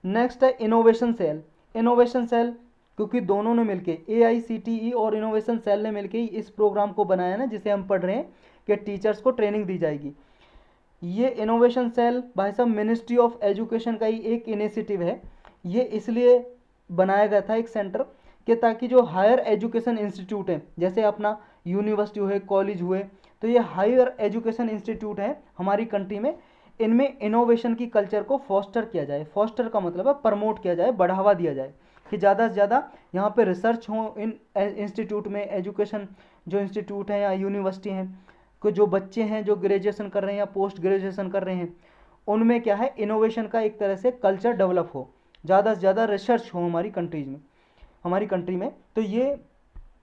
Next है इनोवेशन सेल। इनोवेशन सेल क्योंकि दोनों ने मिलके, AICTE और इनोवेशन सेल ने मिलके ही इस प्रोग्राम को बनाया ना जिसे हम पढ़ रहे हैं कि टीचर्स को ट्रेनिंग दी जाएगी। ये इनोवेशन सेल भाई साहब मिनिस्ट्री ऑफ एजुकेशन का ही एक इनिशिएटिव है। ये इसलिए बनाया गया था एक सेंटर कि ताकि जो हायर एजुकेशन इंस्टीट्यूट हैं, जैसे अपना यूनिवर्सिटी हुए, कॉलेज हुए, तो ये हायर एजुकेशन इंस्टीट्यूट हैं हमारी कंट्री में, इनमें इनोवेशन की कल्चर को फॉस्टर किया जाए। फॉस्टर का मतलब है प्रमोट किया जाए, बढ़ावा दिया जाए कि ज़्यादा से ज़्यादा यहाँ पे रिसर्च हो इन इंस्टीट्यूट में। एजुकेशन जो इंस्टीट्यूट हैं या यूनिवर्सिटी हैं, को जो बच्चे हैं जो ग्रेजुएशन कर रहे हैं या पोस्ट ग्रेजुएशन कर रहे हैं, उनमें क्या है इनोवेशन का एक तरह से कल्चर डेवलप हो, ज़्यादा से ज़्यादा रिसर्च हो हमारी कंट्रीज में, हमारी कंट्री में। तो ये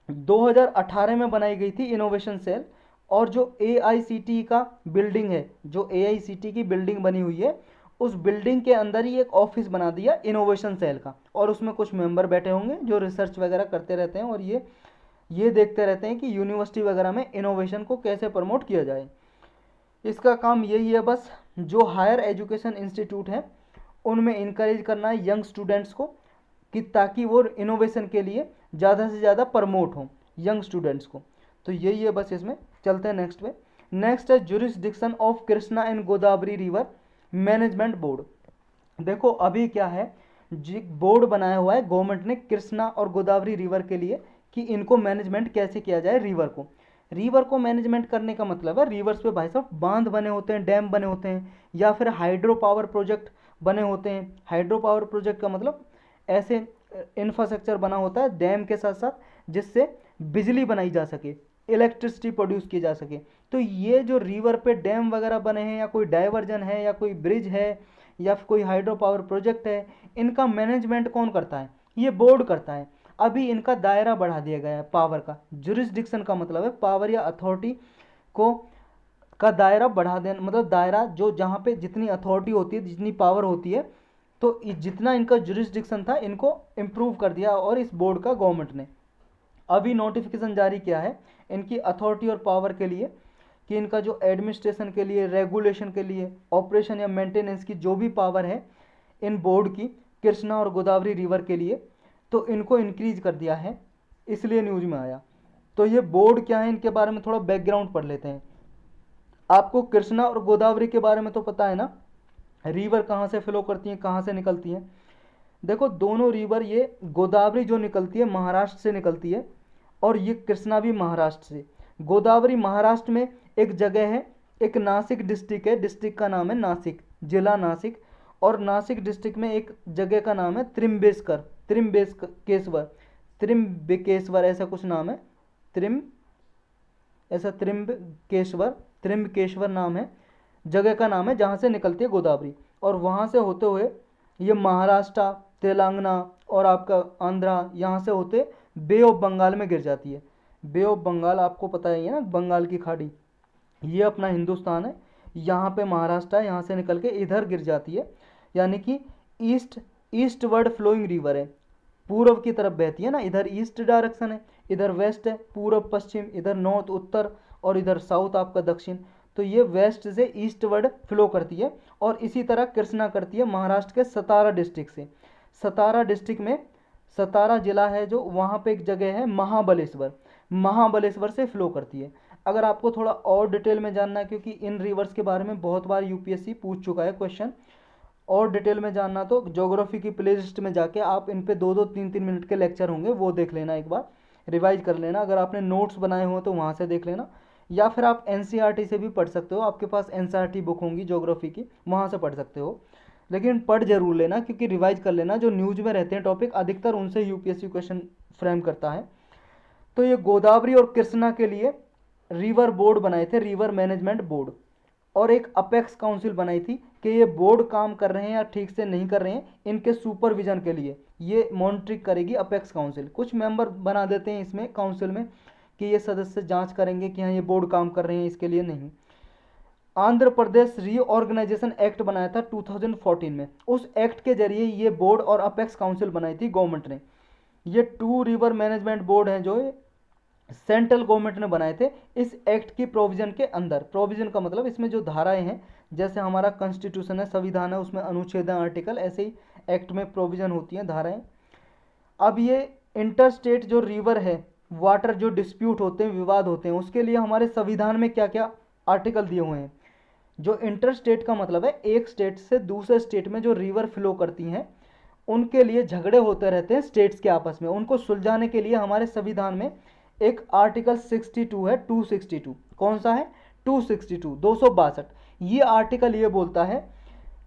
2018 में बनाई गई थी इनोवेशन सेल। और जो AICTE का बिल्डिंग है, जो AICTE की बिल्डिंग बनी हुई है, उस बिल्डिंग के अंदर ही एक ऑफिस बना दिया इनोवेशन सेल का, और उसमें कुछ मेंबर बैठे होंगे जो रिसर्च वगैरह करते रहते हैं और ये देखते रहते हैं कि यूनिवर्सिटी वगैरह में इनोवेशन को कैसे प्रमोट किया जाए। इसका काम यही है बस, जो हायर एजुकेशन इंस्टीट्यूट हैं उनमें इनकरेज करना है यंग स्टूडेंट्स को, कि ताकि वो इनोवेशन के लिए ज़्यादा से ज़्यादा प्रमोट हों यंग स्टूडेंट्स को। तो यही है बस इसमें। चलते हैं नेक्स्ट पे। नेक्स्ट है jurisdiction of Krishna and Godavari river management board. देखो अभी क्या है, बोर्ड बनाया हुआ है गवर्नमेंट ने कृष्णा और गोदावरी रिवर के लिए कि इनको मैनेजमेंट कैसे किया जाए। रिवर को मैनेजमेंट करने का मतलब है, रिवर्स पे भाई साहब बांध बने होते हैं, डैम बने होते हैं, या फिर हाइड्रो पावर प्रोजेक्ट बने होते हैं। हाइड्रो पावर प्रोजेक्ट का मतलब ऐसे इंफ्रास्ट्रक्चर बना होता है डैम के साथ साथ जिससे बिजली बनाई जा सके, इलेक्ट्रिसिटी प्रोड्यूस की जा सके। तो ये जो रिवर पे डैम वगैरह बने हैं, या कोई डाइवर्जन है, या कोई ब्रिज है, या फिर कोई हाइड्रो पावर प्रोजेक्ट है, इनका मैनेजमेंट कौन करता है, ये बोर्ड करता है। अभी इनका दायरा बढ़ा दिया गया है पावर का। जुरिस्डिक्शन का मतलब है पावर या अथॉरिटी को का दायरा बढ़ा देना, मतलब दायरा जो जहाँ पे जितनी अथॉरिटी होती है, जितनी पावर होती है, तो जितना इनका जुरिस्डिक्शन था इनको इम्प्रूव कर दिया और इस बोर्ड का गवर्नमेंट ने। अभी नोटिफिकेशन जारी किया है इनकी अथॉरिटी और पावर के लिए कि इनका जो एडमिनिस्ट्रेशन के लिए, रेगुलेशन के लिए, ऑपरेशन या मेंटेनेंस की जो भी पावर है इन बोर्ड की कृष्णा और गोदावरी रिवर के लिए, तो इनको इंक्रीज कर दिया है, इसलिए न्यूज में आया। तो ये बोर्ड क्या है, इनके बारे में थोड़ा बैकग्राउंड पढ़ लेते हैं। आपको कृष्णा और गोदावरी के बारे में तो पता है ना, रिवर कहाँ से फ्लो करती हैं, कहाँ से निकलती हैं। देखो दोनों रिवर, ये गोदावरी जो निकलती है महाराष्ट्र से निकलती है, और ये कृष्णा भी महाराष्ट्र से। गोदावरी महाराष्ट्र में एक जगह है, एक नासिक डिस्ट्रिक्ट है, डिस्ट्रिक्ट का नाम है नासिक, जिला नासिक। और नासिक डिस्ट्रिक्ट में एक जगह का नाम है त्रिम्बकेश्वर ऐसा कुछ नाम है, त्रिम्बकेश्वर नाम है, जगह का नाम है जहाँ से निकलती है गोदावरी। और वहाँ से होते हुए ये महाराष्ट्र, तेलंगाना और आपका आंध्रा, यहाँ से होते बे ऑफ बंगाल में गिर जाती है। बे ऑफ बंगाल आपको पता ही है ना, बंगाल की खाड़ी, ये अपना हिंदुस्तान है, यहाँ पे महाराष्ट्र है, यहाँ से निकल के इधर गिर जाती है। यानी कि ईस्टवर्ड फ्लोइंग रिवर है, पूर्व की तरफ बहती है ना, इधर ईस्ट डायरेक्शन है, इधर वेस्ट है, पूर्व पश्चिम, इधर नॉर्थ उत्तर, और इधर साउथ आपका दक्षिण। तो ये वेस्ट से ईस्टवर्ड फ्लो करती है। और इसी तरह कृष्णा करती है महाराष्ट्र के सतारा डिस्ट्रिक्ट से। सतारा डिस्ट्रिक्ट में सतारा जिला है जो, वहाँ पे एक जगह है महाबलेश्वर, महाबलेश्वर से फ्लो करती है। अगर आपको थोड़ा और डिटेल में जानना है, क्योंकि इन रिवर्स के बारे में बहुत बार यूपीएससी पूछ चुका है क्वेश्चन, और डिटेल में जानना तो ज्योग्राफी की प्लेलिस्ट में जाके आप इन पे 2-2, 3-3 मिनट के लेक्चर होंगे, वो देख लेना, एक बार रिवाइज कर लेना। अगर आपने नोट्स बनाए हो तो वहाँ से देख लेना, या फिर आप एनसीईआरटी से भी पढ़ सकते हो, आपके पास एनसीईआरटी बुक होंगी ज्योग्राफी की, वहाँ से पढ़ सकते हो। लेकिन पढ़ जरूर लेना, क्योंकि रिवाइज कर लेना, जो न्यूज में रहते हैं टॉपिक अधिकतर उनसे यूपीएससी क्वेश्चन फ्रेम करता है। तो ये गोदावरी और कृष्णा के लिए रिवर बोर्ड बनाए थे, रिवर मैनेजमेंट बोर्ड। और एक अपेक्स काउंसिल बनाई थी कि ये बोर्ड काम कर रहे हैं या ठीक से नहीं कर रहे हैं, इनके सुपरविजन के लिए ये मॉनिटरिंग करेगी अपेक्स काउंसिल। कुछ मेंबर बना देते हैं इसमें काउंसिल में कि ये सदस्य जांच करेंगे कि हाँ ये बोर्ड काम कर रहे हैं, इसके लिए नहीं। आंध्र प्रदेश रीऑर्गेनाइजेशन एक्ट बनाया था 2014 में। उस एक्ट के जरिए ये बोर्ड और अपेक्स काउंसिल बनाई थी गवर्नमेंट ने। ये 2 रिवर मैनेजमेंट बोर्ड हैं जो सेंट्रल गवर्नमेंट ने बनाए थे इस एक्ट की प्रोविजन के अंदर। प्रोविजन का मतलब इसमें जो धाराएं हैं, जैसे हमारा कॉन्स्टिट्यूशन है, संविधान है, उसमें अनुच्छेद आर्टिकल, ऐसे ही एक्ट में प्रोविजन होती हैं धाराएं। अब ये इंटर स्टेट जो रिवर है, वाटर जो डिस्प्यूट होते हैं, विवाद होते हैं, उसके लिए हमारे संविधान में क्या क्या आर्टिकल दिए हुए हैं। जो इंटर स्टेट का मतलब है एक स्टेट से दूसरे स्टेट में जो रिवर फ्लो करती हैं, उनके लिए झगड़े होते रहते हैं स्टेट्स के आपस में, उनको सुलझाने के लिए हमारे संविधान में एक आर्टिकल 62 है, 262। कौन सा है? 262, 262। ये आर्टिकल ये बोलता है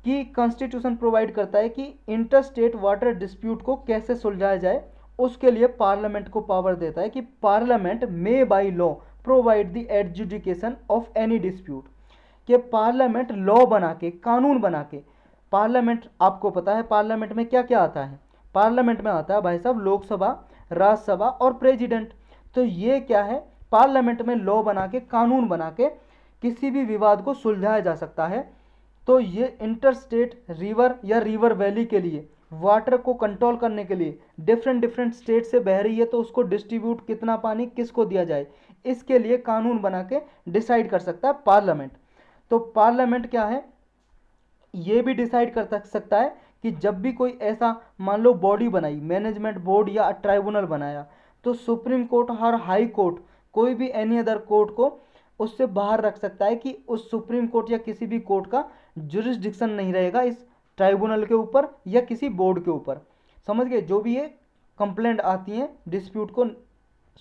कि कॉन्स्टिट्यूशन प्रोवाइड करता है कि इंटर स्टेट वाटर डिस्प्यूट को कैसे सुलझाया जाए। उसके लिए पार्लियामेंट को पावर देता है कि parliament may by law provide the adjudication of any dispute. कि पार्लियामेंट लॉ बना के, कानून बना के, पार्लियामेंट आपको पता है पार्लियामेंट में क्या क्या आता है? पार्लियामेंट में आता है भाई साहब लोकसभा, राज्यसभा और प्रेसिडेंट। तो ये क्या है? पार्लियामेंट में लॉ बना के, कानून बना के किसी भी विवाद को सुलझाया जा सकता है। तो ये इंटर स्टेट रिवर या रिवर वैली के लिए वाटर को कंट्रोल करने के लिए डिफरेंट डिफरेंट स्टेट से बह रही है तो उसको डिस्ट्रीब्यूट कितना पानी किसको दिया जाए, इसके लिए कानून बना के डिसाइड कर सकता है पार्लियामेंट। तो पार्लियामेंट क्या है? ये भी डिसाइड कर सकता है कि जब भी कोई ऐसा मान लो बॉडी बनाई, मैनेजमेंट बोर्ड या ट्राइब्यूनल बनाया, तो सुप्रीम कोर्ट और हाई कोर्ट, कोई भी एनी अदर कोर्ट को उससे बाहर रख सकता है कि उस सुप्रीम कोर्ट या किसी भी कोर्ट का जुरिस्डिक्शन नहीं रहेगा इस ट्राइब्यूनल के ऊपर या किसी बोर्ड के ऊपर। समझ गए? जो भी ये कंप्लेंट आती हैं डिस्प्यूट को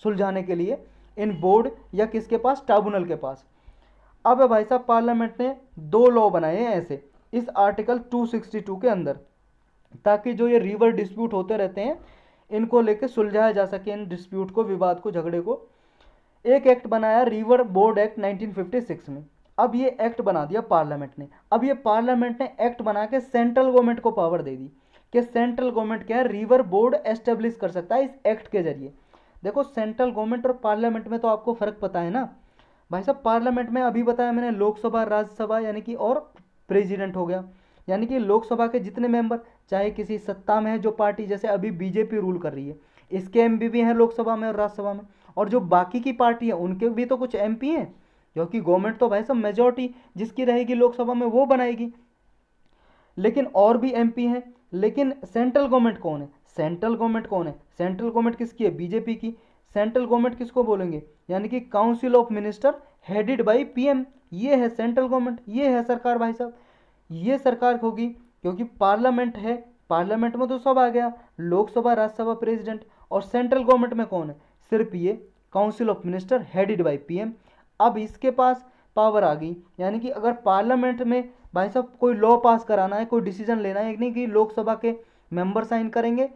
सुलझाने के लिए इन बोर्ड या किसके पास? ट्राइब्यूनल के पास। अब भाई साहब पार्लियामेंट ने 2 लॉ बनाए हैं ऐसे इस आर्टिकल 262 के अंदर, ताकि जो ये रिवर डिस्प्यूट होते रहते हैं इनको लेके सुलझाया जा सके, इन डिस्प्यूट को, विवाद को, झगड़े को। एक एक्ट बनाया रिवर बोर्ड एक्ट 1956 में। अब ये एक्ट बना दिया पार्लियामेंट ने। अब ये पार्लियामेंट ने एक्ट बना के सेंट्रल गवर्नमेंट को पावर दे दी कि सेंट्रल गवर्नमेंट क्या है, रिवर बोर्ड एस्टेब्लिश कर सकता है इस एक्ट के जरिए। देखो सेंट्रल गवर्नमेंट और पार्लियामेंट में तो आपको फर्क पता है ना भाई साहब। पार्लियामेंट में अभी बताया मैंने लोकसभा, राज्यसभा यानी कि और प्रेसिडेंट हो गया, यानी कि लोकसभा के जितने मेंबर, चाहे किसी सत्ता में है जो पार्टी, जैसे अभी बीजेपी रूल कर रही है, इसके एमपी भी हैं लोकसभा में और राज्यसभा में। और जो बाकी की पार्टी है उनके भी तो कुछ एमपी हैं, क्योंकि गवर्नमेंट तो भाई साहब मेजोरिटी जिसकी रहेगी लोकसभा में वो बनाएगी, लेकिन और भी एमपी हैं। लेकिन सेंट्रल गवर्नमेंट कौन है? सेंट्रल गवर्नमेंट कौन है? सेंट्रल गवर्नमेंट किसकी है? बीजेपी की। सेंट्रल गवर्नमेंट किसको बोलेंगे? यानी कि council of minister headed by PM. ये है सेंट्रल गवर्नमेंट, ये है सरकार भाई साहब। ये सरकार होगी क्योंकि पार्लियामेंट है, पार्लियामेंट में तो सब आ गया, लोकसभा, राज्यसभा, प्रेसिडेंट। और सेंट्रल गवर्नमेंट में कौन है? सिर्फ ये council of minister headed by PM. अब इसके पास पावर आ गई, यानी कि अगर पार्लियामेंट में भाई साहब कोई लॉ पास कराना है, कोई डिसीजन लेना है, नहीं कि लोकसभा के मेंबर साइन करेंगे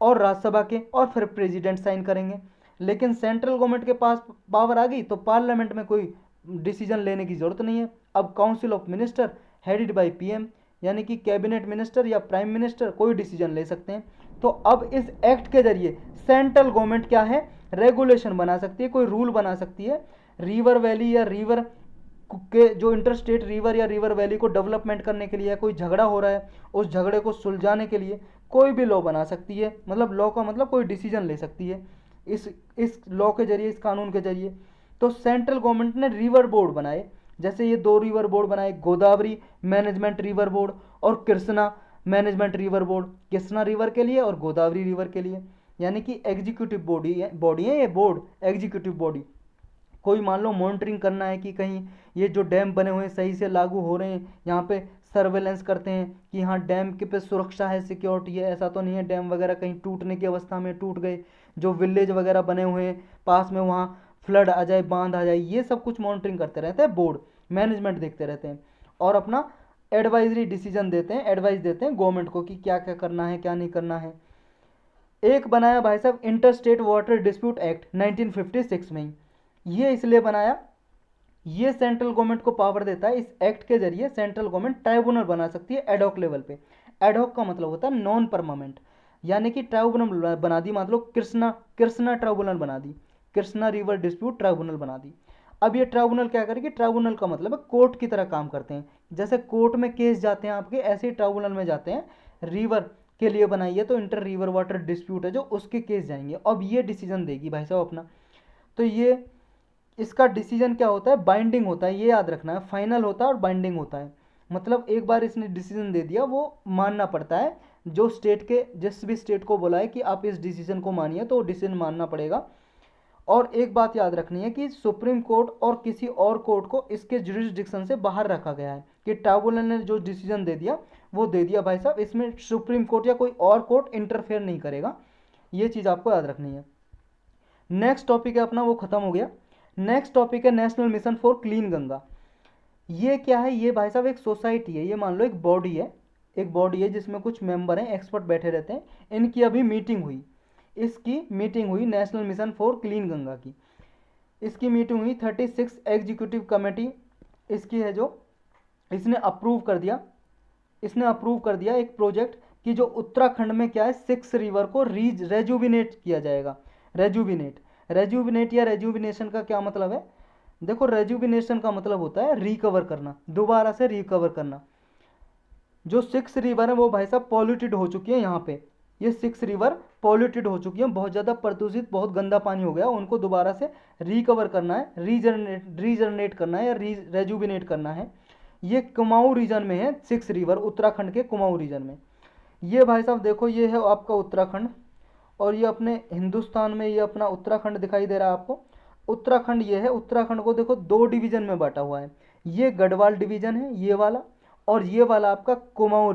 और राज्यसभा के और फिर प्रेसिडेंट साइन करेंगे। लेकिन सेंट्रल गवर्नमेंट के पास पावर आ गई तो पार्लियामेंट में कोई डिसीजन लेने की जरूरत नहीं है। अब council of minister headed by PM, यानी कि कैबिनेट मिनिस्टर या प्राइम मिनिस्टर कोई डिसीजन ले सकते हैं। तो अब इस एक्ट के जरिए सेंट्रल गवर्नमेंट क्या है? रेगुलेशन बना सकती है, कोई रूल बना सकती है। रिवर वैली या रिवर के जो इंटर स्टेट रिवर या रिवर वैली को डेवलपमेंट करने के लिए, कोई झगड़ा हो रहा है उस झगड़े को सुलझाने के लिए कोई भी लॉ बना सकती है। मतलब लॉ का मतलब कोई डिसीजन ले सकती है इस लॉ के जरिए, इस कानून के जरिए। तो सेंट्रल गवर्नमेंट ने रिवर बोर्ड बनाए, जैसे ये 2 रिवर बोर्ड बनाए, गोदावरी मैनेजमेंट रिवर बोर्ड और Krishna management river board. Krishna river के लिए और गोदावरी रिवर के लिए, यानी कि एग्जीक्यूटिव बॉडी है ये बोर्ड, एग्जीक्यूटिव बॉडी। कोई मान लो मॉनिटरिंग करना है कि कहीं ये जो डैम बने हुए हैं सही से लागू हो रहे हैं, यहाँ पे सर्वेलेंस करते हैं कि हाँ डैम के पे सुरक्षा है, सिक्योरिटी है, ऐसा तो नहीं है डैम वगैरह कहीं टूटने की अवस्था में टूट गए, जो विलेज वगैरह बने हुए हैं पास में वहाँ फ्लड आ जाए, बांध आ जाए, ये सब कुछ मॉनिटरिंग करते रहते हैं बोर्ड, मैनेजमेंट देखते रहते हैं और अपना एडवाइजरी डिसीजन देते हैं, एडवाइस देते हैं गवर्नमेंट को कि क्या क्या करना है क्या नहीं करना है। एक बनाया भाई साहब inter state water dispute act 1956 में ही। ये इसलिए बनाया ये सेंट्रल गवर्नमेंट को पावर देता है, इस एक्ट के जरिए सेंट्रल गवर्नमेंट ट्राइब्यूनल बना सकती है एडॉक लेवल पे। एडॉक का मतलब होता है नॉन परमानेंट, यानी कि ट्राइब्यूनल बना दी, मान लो कृष्णा कृष्णा ट्राइब्यूनल बना दी, कृष्णा रिवर डिस्प्यूट ट्राइब्यूनल बना दी। अब ये ट्राइब्यूनल क्या करेगी, ट्राइब्यूनल का मतलब है कोर्ट की तरह काम करते हैं, जैसे कोर्ट में केस जाते हैं आपके, ऐसे ही ट्राइब्यूनल में जाते हैं। रिवर के लिए बनाई है तो इंटर रिवर वाटर डिस्प्यूट है जो, उसके केस जाएंगे। अब ये डिसीजन देगी भाई साहब अपना। तो ये इसका डिसीजन क्या होता है, बाइंडिंग होता है, ये याद रखना है, फाइनल होता है और बाइंडिंग होता है। मतलब एक बार इसने डिसीजन दे दिया वो मानना पड़ता है, जो स्टेट के जिस भी स्टेट को बोला है कि आप इस डिसीजन को मानिए तो डिसीजन मानना पड़ेगा। और एक बात याद रखनी है कि सुप्रीम कोर्ट और किसी और कोर्ट को इसके जुरिस्डिक्शन से बाहर रखा गया है, कि ट्राइब्यूनल ने जो डिसीजन दे दिया वो दे दिया भाई साहब, इसमें सुप्रीम कोर्ट या कोई और कोर्ट इंटरफेयर नहीं करेगा। ये चीज़ आपको याद रखनी है। नेक्स्ट टॉपिक है अपना, वो खत्म हो गया। नेक्स्ट टॉपिक है national mission for clean Ganga. ये क्या है, ये भाई साहब एक सोसाइटी है, ये मान लो एक बॉडी है, एक बॉडी है जिसमें कुछ मेंबर हैं, एक्सपर्ट बैठे रहते हैं। इनकी अभी मीटिंग हुई, इसकी मीटिंग हुई national mission for clean Ganga की। इसकी मीटिंग हुई 36 एग्जीक्यूटिव कमेटी इसकी है, जो इसने अप्रूव कर दिया, इसने अप्रूव कर दिया एक प्रोजेक्ट कि जो उत्तराखंड में क्या है, 6 रिवर को रेजुविनेट किया जाएगा। रेजुविनेट, रेजुविनेट या रेजुविनेशन का क्या मतलब है, देखो रेजुविनेशन का मतलब होता है रिकवर करना, दोबारा से रिकवर करना। जो 6 रिवर है वो भाई साहब पॉल्यूटेड हो चुकी है, यहाँ पे ये 6 रिवर पॉल्यूटेड हो चुकी हैं, बहुत ज़्यादा प्रदूषित, बहुत गंदा पानी हो गया, उनको दोबारा से रिकवर करना है, रीजनरेट करना है या रेजुविनेट करना है। ये कुमाऊं रीजन में है 6 रिवर, उत्तराखंड के कुमाऊं रीजन में। ये भाई साहब देखो, ये है आपका उत्तराखंड, और ये अपने हिंदुस्तान में ये अपना उत्तराखंड दिखाई दे रहा है आपको। उत्तराखंड ये है, उत्तराखंड को देखो 2 डिवीजन में बांटा हुआ है, ये गढ़वाल डिवीजन है ये वाला, और ये वाला आपका कुमाऊं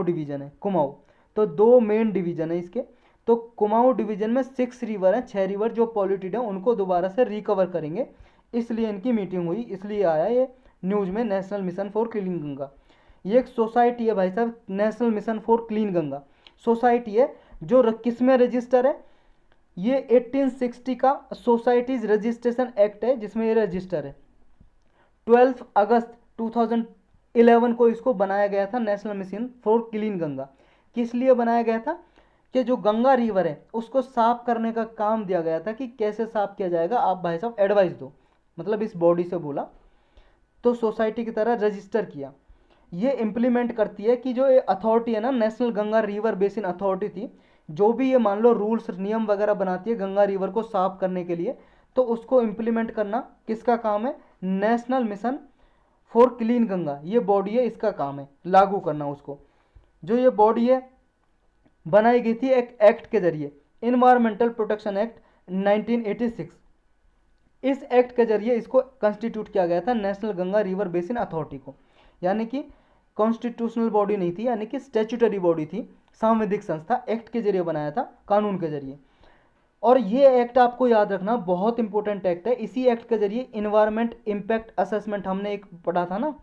डिवीजन है, कुमाऊं। तो 2 मेन डिवीजन है इसके। तो कुमाऊं डिवीजन में 6 रिवर हैं, 6 रिवर जो पॉल्यूटेड हैं उनको दोबारा से रिकवर करेंगे, इसलिए इनकी मीटिंग हुई, इसलिए आया ये न्यूज़ में national mission for clean Ganga. ये एक सोसाइटी है भाई साहब, national mission for clean Ganga society है, जो किस में रजिस्टर है, ये 1860 का सोसाइटीज रजिस्ट्रेशन एक्ट है जिसमें ये रजिस्टर है। 12 अगस्त 2011 को इसको बनाया गया था, national mission for clean Ganga. किस लिए बनाया गया था, कि जो गंगा रिवर है उसको साफ करने का काम दिया गया था, कि कैसे साफ किया जाएगा, आप भाई साहब एडवाइस दो, मतलब इस बॉडी से बोला, तो सोसाइटी की तरह रजिस्टर किया। ये इम्प्लीमेंट करती है कि जो ये अथॉरिटी है ना, national Ganga river basin authority थी, जो भी ये मान लो रूल्स नियम वगैरह बनाती है गंगा रिवर को साफ करने के लिए, तो उसको इम्प्लीमेंट करना किसका काम है, national mission for clean Ganga, ये बॉडी है, इसका काम है लागू करना उसको। जो ये बॉडी है बनाई गई थी एक एक्ट के जरिए, इन्वायरमेंटल प्रोटेक्शन एक्ट 1986। इस एक्ट के जरिए इसको कंस्टिट्यूट किया गया था, national Ganga river basin authority को, यानी कि कॉन्स्टिट्यूशनल बॉडी नहीं थी, यानी कि स्टैट्यूटरी बॉडी थी, संवैधानिक संस्था, एक्ट के जरिए बनाया था, कानून के जरिए। और ये एक्ट आपको याद रखना बहुत इंपॉर्टेंट एक्ट है, इसी एक्ट के जरिए इन्वायरमेंट इम्पैक्ट असेसमेंट, हमने एक पढ़ा था ना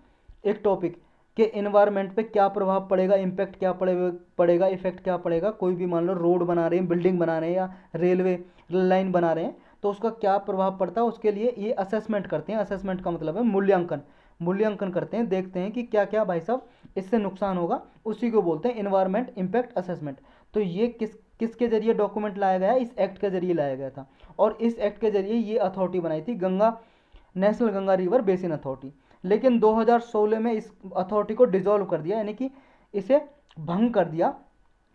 एक टॉपिक, कि इन्वायरमेंट पे क्या प्रभाव पड़ेगा, इम्पैक्ट क्या पड़ेगा, इफेक्ट क्या पड़ेगा, कोई भी मान लो रोड बना रहे हैं, बिल्डिंग बना रहे हैं या रेलवे लाइन बना रहे हैं, तो उसका क्या प्रभाव पड़ता है, उसके लिए ये असेसमेंट करते हैं। असेसमेंट का मतलब है मूल्यांकन, मूल्यांकन करते हैं, देखते हैं कि क्या क्या भाई साहब इससे नुकसान होगा, उसी को बोलते हैं इन्वायरमेंट इम्पैक्ट असेसमेंट। तो ये किसके जरिए डॉक्यूमेंट लाया गया, इस एक्ट के जरिए लाया गया था, और इस एक्ट के जरिए ये अथॉरिटी बनाई थी, Ganga national Ganga river basin authority. लेकिन 2016 में इस अथॉरिटी को डिसॉल्व कर दिया, यानी कि इसे भंग कर दिया,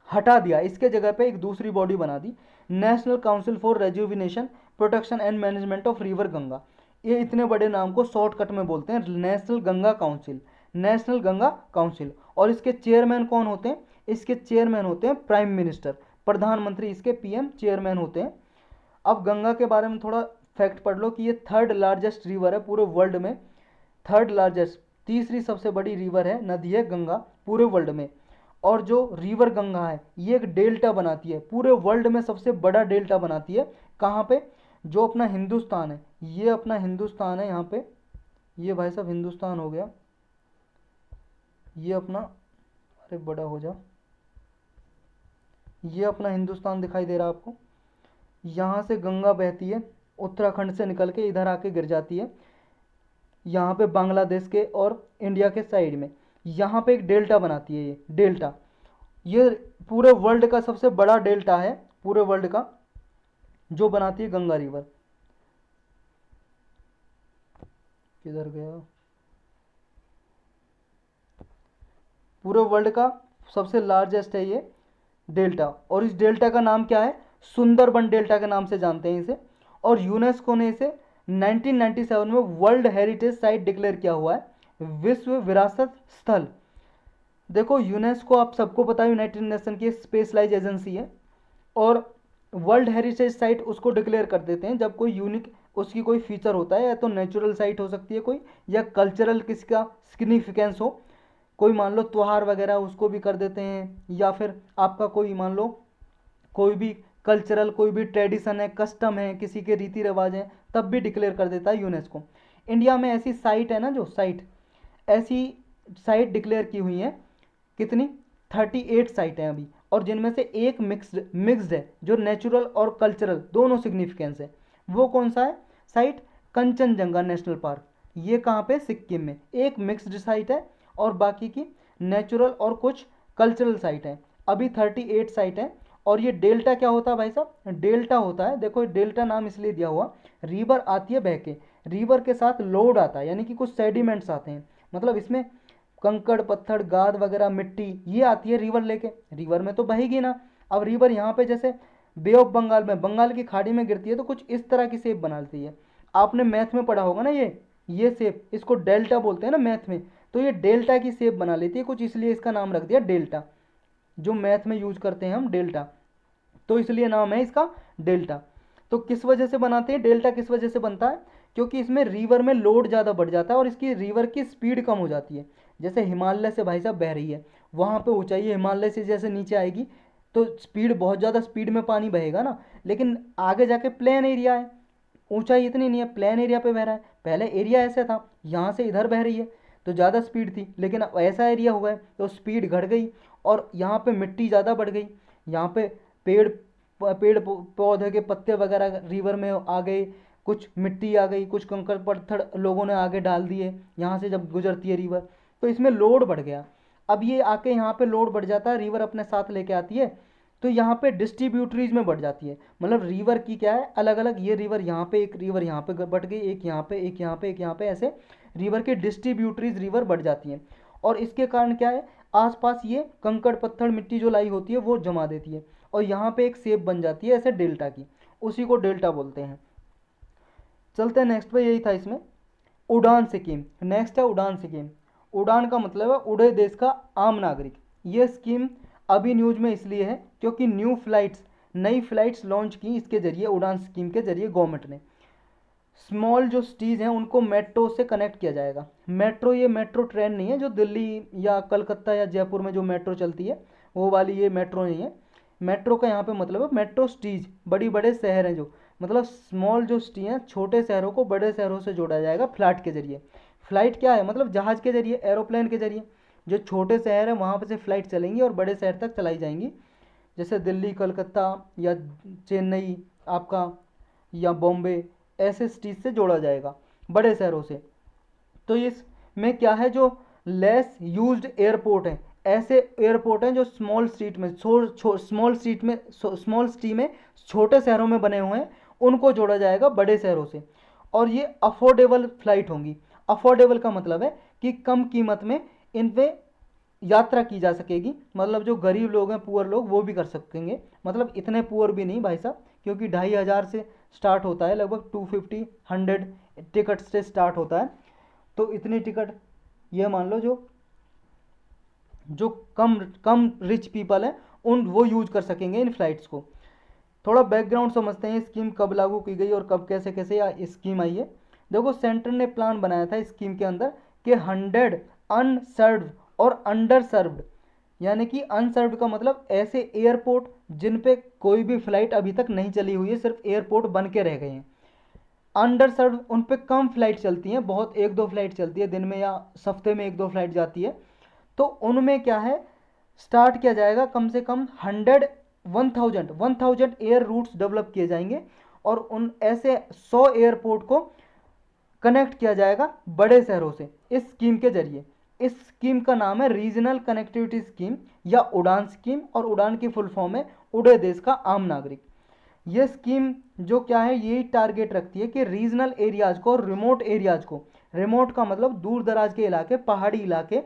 हटा दिया, इसके जगह पे एक दूसरी बॉडी बना दी, national council for rejuvenation protection and management of river Ganga. ये इतने बड़े नाम को शॉर्टकट में बोलते हैं national Ganga council, national Ganga council. और इसके चेयरमैन कौन होते हैं, इसके चेयरमैन होते हैं प्राइम मिनिस्टर, प्रधानमंत्री इसके पीएम चेयरमैन होते हैं। अब गंगा के बारे में थोड़ा फैक्ट पढ़ लो कि ये 3rd लार्जेस्ट रिवर है पूरे वर्ल्ड में, 3rd लार्जेस्ट, तीसरी सबसे बड़ी रिवर है, नदी है गंगा पूरे वर्ल्ड में। और जो रिवर गंगा है ये एक डेल्टा बनाती है, पूरे वर्ल्ड में सबसे बड़ा डेल्टा बनाती है। कहाँ पे, जो अपना हिंदुस्तान है, ये अपना हिंदुस्तान है यहाँ पे, ये भाई साहब हिंदुस्तान हो गया, ये अपना, अरे बड़ा हो जा, ये अपना हिंदुस्तान दिखाई दे रहा है आपको। यहाँ से गंगा बहती है उत्तराखंड से निकल के इधर आके गिर जाती है, यहाँ पे बांग्लादेश के और इंडिया के साइड में, यहाँ पे एक डेल्टा बनाती है ये डेल्टा। ये पूरे वर्ल्ड का सबसे बड़ा डेल्टा है, पूरे वर्ल्ड का, जो बनाती है गंगा रिवर। किधर गया? पूरे वर्ल्ड का सबसे लार्जेस्ट है ये डेल्टा, और इस डेल्टा का नाम क्या है? सुंदरबन डेल्टा के नाम से जानते हैं इसे। और यूनेस्को ने इसे 1997 में वर्ल्ड हेरिटेज साइट डिक्लेयर किया हुआ है, विश्व विरासत स्थल। देखो यूनेस्को आप सबको पता है यूनाइटेड नेशन की स्पेशलाइज एजेंसी है, और वर्ल्ड हेरिटेज साइट उसको डिक्लेयर कर देते हैं जब कोई यूनिक उसकी कोई फीचर होता है, या तो नेचुरल साइट हो सकती है कोई, या कल्चरल किसका सिग्निफिकेंस हो, कोई मान लो त्योहार वगैरह उसको भी कर देते हैं, या फिर आपका कोई मान लो कोई भी कल्चरल कोई भी ट्रेडिशन है, कस्टम है, किसी के रीति रिवाज हैं, तब भी डिक्लेयर कर देता है यूनेस्को। इंडिया में ऐसी साइट है ना, जो साइट ऐसी साइट डिक्लेयर की हुई है, कितनी? 38 साइट हैं अभी, और जिनमें से एक मिक्स्ड है, जो नेचुरल और कल्चरल दोनों सिग्निफिकेंस है। वो कौन सा है साइट? Kanchenjunga national park. ये कहाँ पे? सिक्किम में। एक मिक्स्ड साइट है और बाकी की नेचुरल और कुछ कल्चरल साइट है। अभी 38 साइट है। और ये डेल्टा क्या होता है भाई साहब? डेल्टा होता है, देखो डेल्टा नाम इसलिए दिया हुआ, रिवर आती है बह के, रिवर के साथ लोड आता है, यानी कि कुछ सेडिमेंट्स आते हैं, मतलब इसमें कंकड़ पत्थर गाद वगैरह मिट्टी ये आती है रिवर लेके, रिवर में तो बहेगी ना। अब रिवर यहाँ पे जैसे बे ऑफ बंगाल में, बंगाल की खाड़ी में गिरती है, तो कुछ इस तरह की शेप बनाती है। आपने मैथ में पढ़ा होगा ना, ये शेप, इसको डेल्टा बोलते हैं ना मैथ में, तो ये डेल्टा की शेप बना लेती है कुछ, इसलिए इसका नाम रख दिया डेल्टा, जो मैथ में यूज करते हैं हम डेल्टा, तो इसलिए नाम है इसका डेल्टा। तो किस वजह से बनाते हैं डेल्टा? किस वजह से बनता है? क्योंकि इसमें रिवर में लोड ज़्यादा बढ़ जाता है और इसकी रिवर की स्पीड कम हो जाती है। जैसे हिमालय से भाई साहब बह रही है, वहाँ पे ऊंचाई है, हिमालय से जैसे नीचे आएगी तो स्पीड, बहुत ज़्यादा स्पीड में पानी बहेगा ना, लेकिन आगे जाके प्लेन एरिया है, ऊंचाई इतनी नहीं है, प्लेन एरिया पे बह रहा है। पहले एरिया ऐसा था, यहाँ से इधर बह रही है तो ज़्यादा स्पीड थी, लेकिन अब ऐसा एरिया हुआ है तो स्पीड घट गई, और यहाँ पे मिट्टी ज़्यादा बढ़ गई, यहाँ पे पेड़ पेड़ पौधे के पत्ते वगैरह रिवर में आ गए, कुछ मिट्टी आ गई, कुछ कंकड़ पत्थर लोगों ने आगे डाल दिए यहाँ से जब गुजरती है रिवर, तो इसमें लोड बढ़ गया। अब ये आके यहाँ पे लोड बढ़ जाता है, रिवर अपने साथ लेके आती है, तो यहाँ पे डिस्ट्रीब्यूटरीज में बढ़ जाती है, मतलब रिवर की क्या है अलग अलग, ये रिवर यहाँ पे, एक रिवर यहाँ पे बढ़ गई, एक यहाँ पे, एक यहाँ पे, एक यहाँ पे, ऐसे रिवर के डिस्ट्रीब्यूटरीज रिवर बढ़ जाती हैं। और इसके कारण क्या है, आसपास ये कंकड़ पत्थर मिट्टी जो लाई होती है वो जमा देती है, और यहाँ पे एक शेप बन जाती है ऐसे डेल्टा की, उसी को डेल्टा बोलते हैं। चलते हैं नेक्स्ट पे, यही था इसमें उड़ान स्कीम। नेक्स्ट है उड़ान स्कीम। उड़ान का मतलब है उड़े देश का आम नागरिक। ये स्कीम अभी न्यूज में इसलिए है क्योंकि नई फ्लाइट्स लॉन्च की इसके जरिए, उड़ान स्कीम के जरिए गवर्नमेंट ने। स्मॉल जो सिटीज़ हैं उनको मेट्रो से कनेक्ट किया जाएगा। मेट्रो, ये मेट्रो ट्रेन नहीं है जो दिल्ली या कलकत्ता या जयपुर में जो मेट्रो चलती है वो वाली, ये मेट्रो नहीं है। मेट्रो का यहाँ पे मतलब है मेट्रो सिटीज़, बड़ी बड़े शहर हैं जो, मतलब स्मॉल जो सिटी हैं, छोटे शहरों को बड़े शहरों से जोड़ा जाएगा फ्लाइट के जरिए। फ्लाइट क्या है? मतलब जहाज़ के जरिए, एरोप्लेन के जरिए। जो छोटे शहर हैं वहाँ पर से फ्लाइट चलेंगी और बड़े शहर तक चलाई जाएंगी, जैसे दिल्ली, कलकत्ता या चेन्नई आपका, या बॉम्बे, ऐसे सिटीज़ से जोड़ा जाएगा बड़े शहरों से। तो इसमें क्या है, जो लेस यूज्ड एयरपोर्ट हैं, ऐसे एयरपोर्ट हैं जो स्मॉल स्ट्रीट में, स्मॉल सिटी में, छोटे शहरों में बने हुए हैं, उनको जोड़ा जाएगा बड़े शहरों से। और ये अफोर्डेबल फ्लाइट होंगी। अफोर्डेबल का मतलब है कि कम कीमत में इन पे यात्रा की जा सकेगी, मतलब जो गरीब लोग हैं, पुअर लोग, वो भी कर सकेंगे, मतलब इतने पुअर भी नहीं भाई साहब, क्योंकि 2,500 से स्टार्ट होता है, लगभग 250 100 टिकट से स्टार्ट होता है। तो इतनी टिकट ये मान लो जो जो कम कम रिच पीपल है उन वो यूज कर सकेंगे इन फ्लाइट्स को। थोड़ा बैकग्राउंड समझते हैं, स्कीम कब लागू की गई और कब कैसे कैसे स्कीम आई है। देखो सेंटर ने प्लान बनाया था स्कीम के अंदर कि 100 अनसर्व्ड और अंडर सर्व्ड, यानी कि अनसर्व्ड का मतलब ऐसे एयरपोर्ट जिन पे कोई भी फ्लाइट अभी तक नहीं चली हुई है, सिर्फ एयरपोर्ट बन के रह गए हैं। अंडर सर्व्ड, उन पे कम फ्लाइट चलती हैं, बहुत एक दो फ्लाइट चलती है दिन में या हफ्ते में एक दो फ्लाइट जाती है, तो उनमें क्या है, स्टार्ट किया जाएगा कम से कम 1,000 एयर रूट्स डेवलप किए जाएंगे, और उन ऐसे 100 एयरपोर्ट को कनेक्ट किया जाएगा बड़े शहरों से इस स्कीम के जरिए। इस स्कीम का नाम है रीजनल कनेक्टिविटी स्कीम या उड़ान स्कीम, और उड़ान की फुल फॉर्म है उड़े देश का आम नागरिक। ये स्कीम जो क्या है, यही टारगेट रखती है कि रीजनल एरियाज को और रिमोट एरियाज को, रिमोट का मतलब दूर दराज के इलाके, पहाड़ी इलाके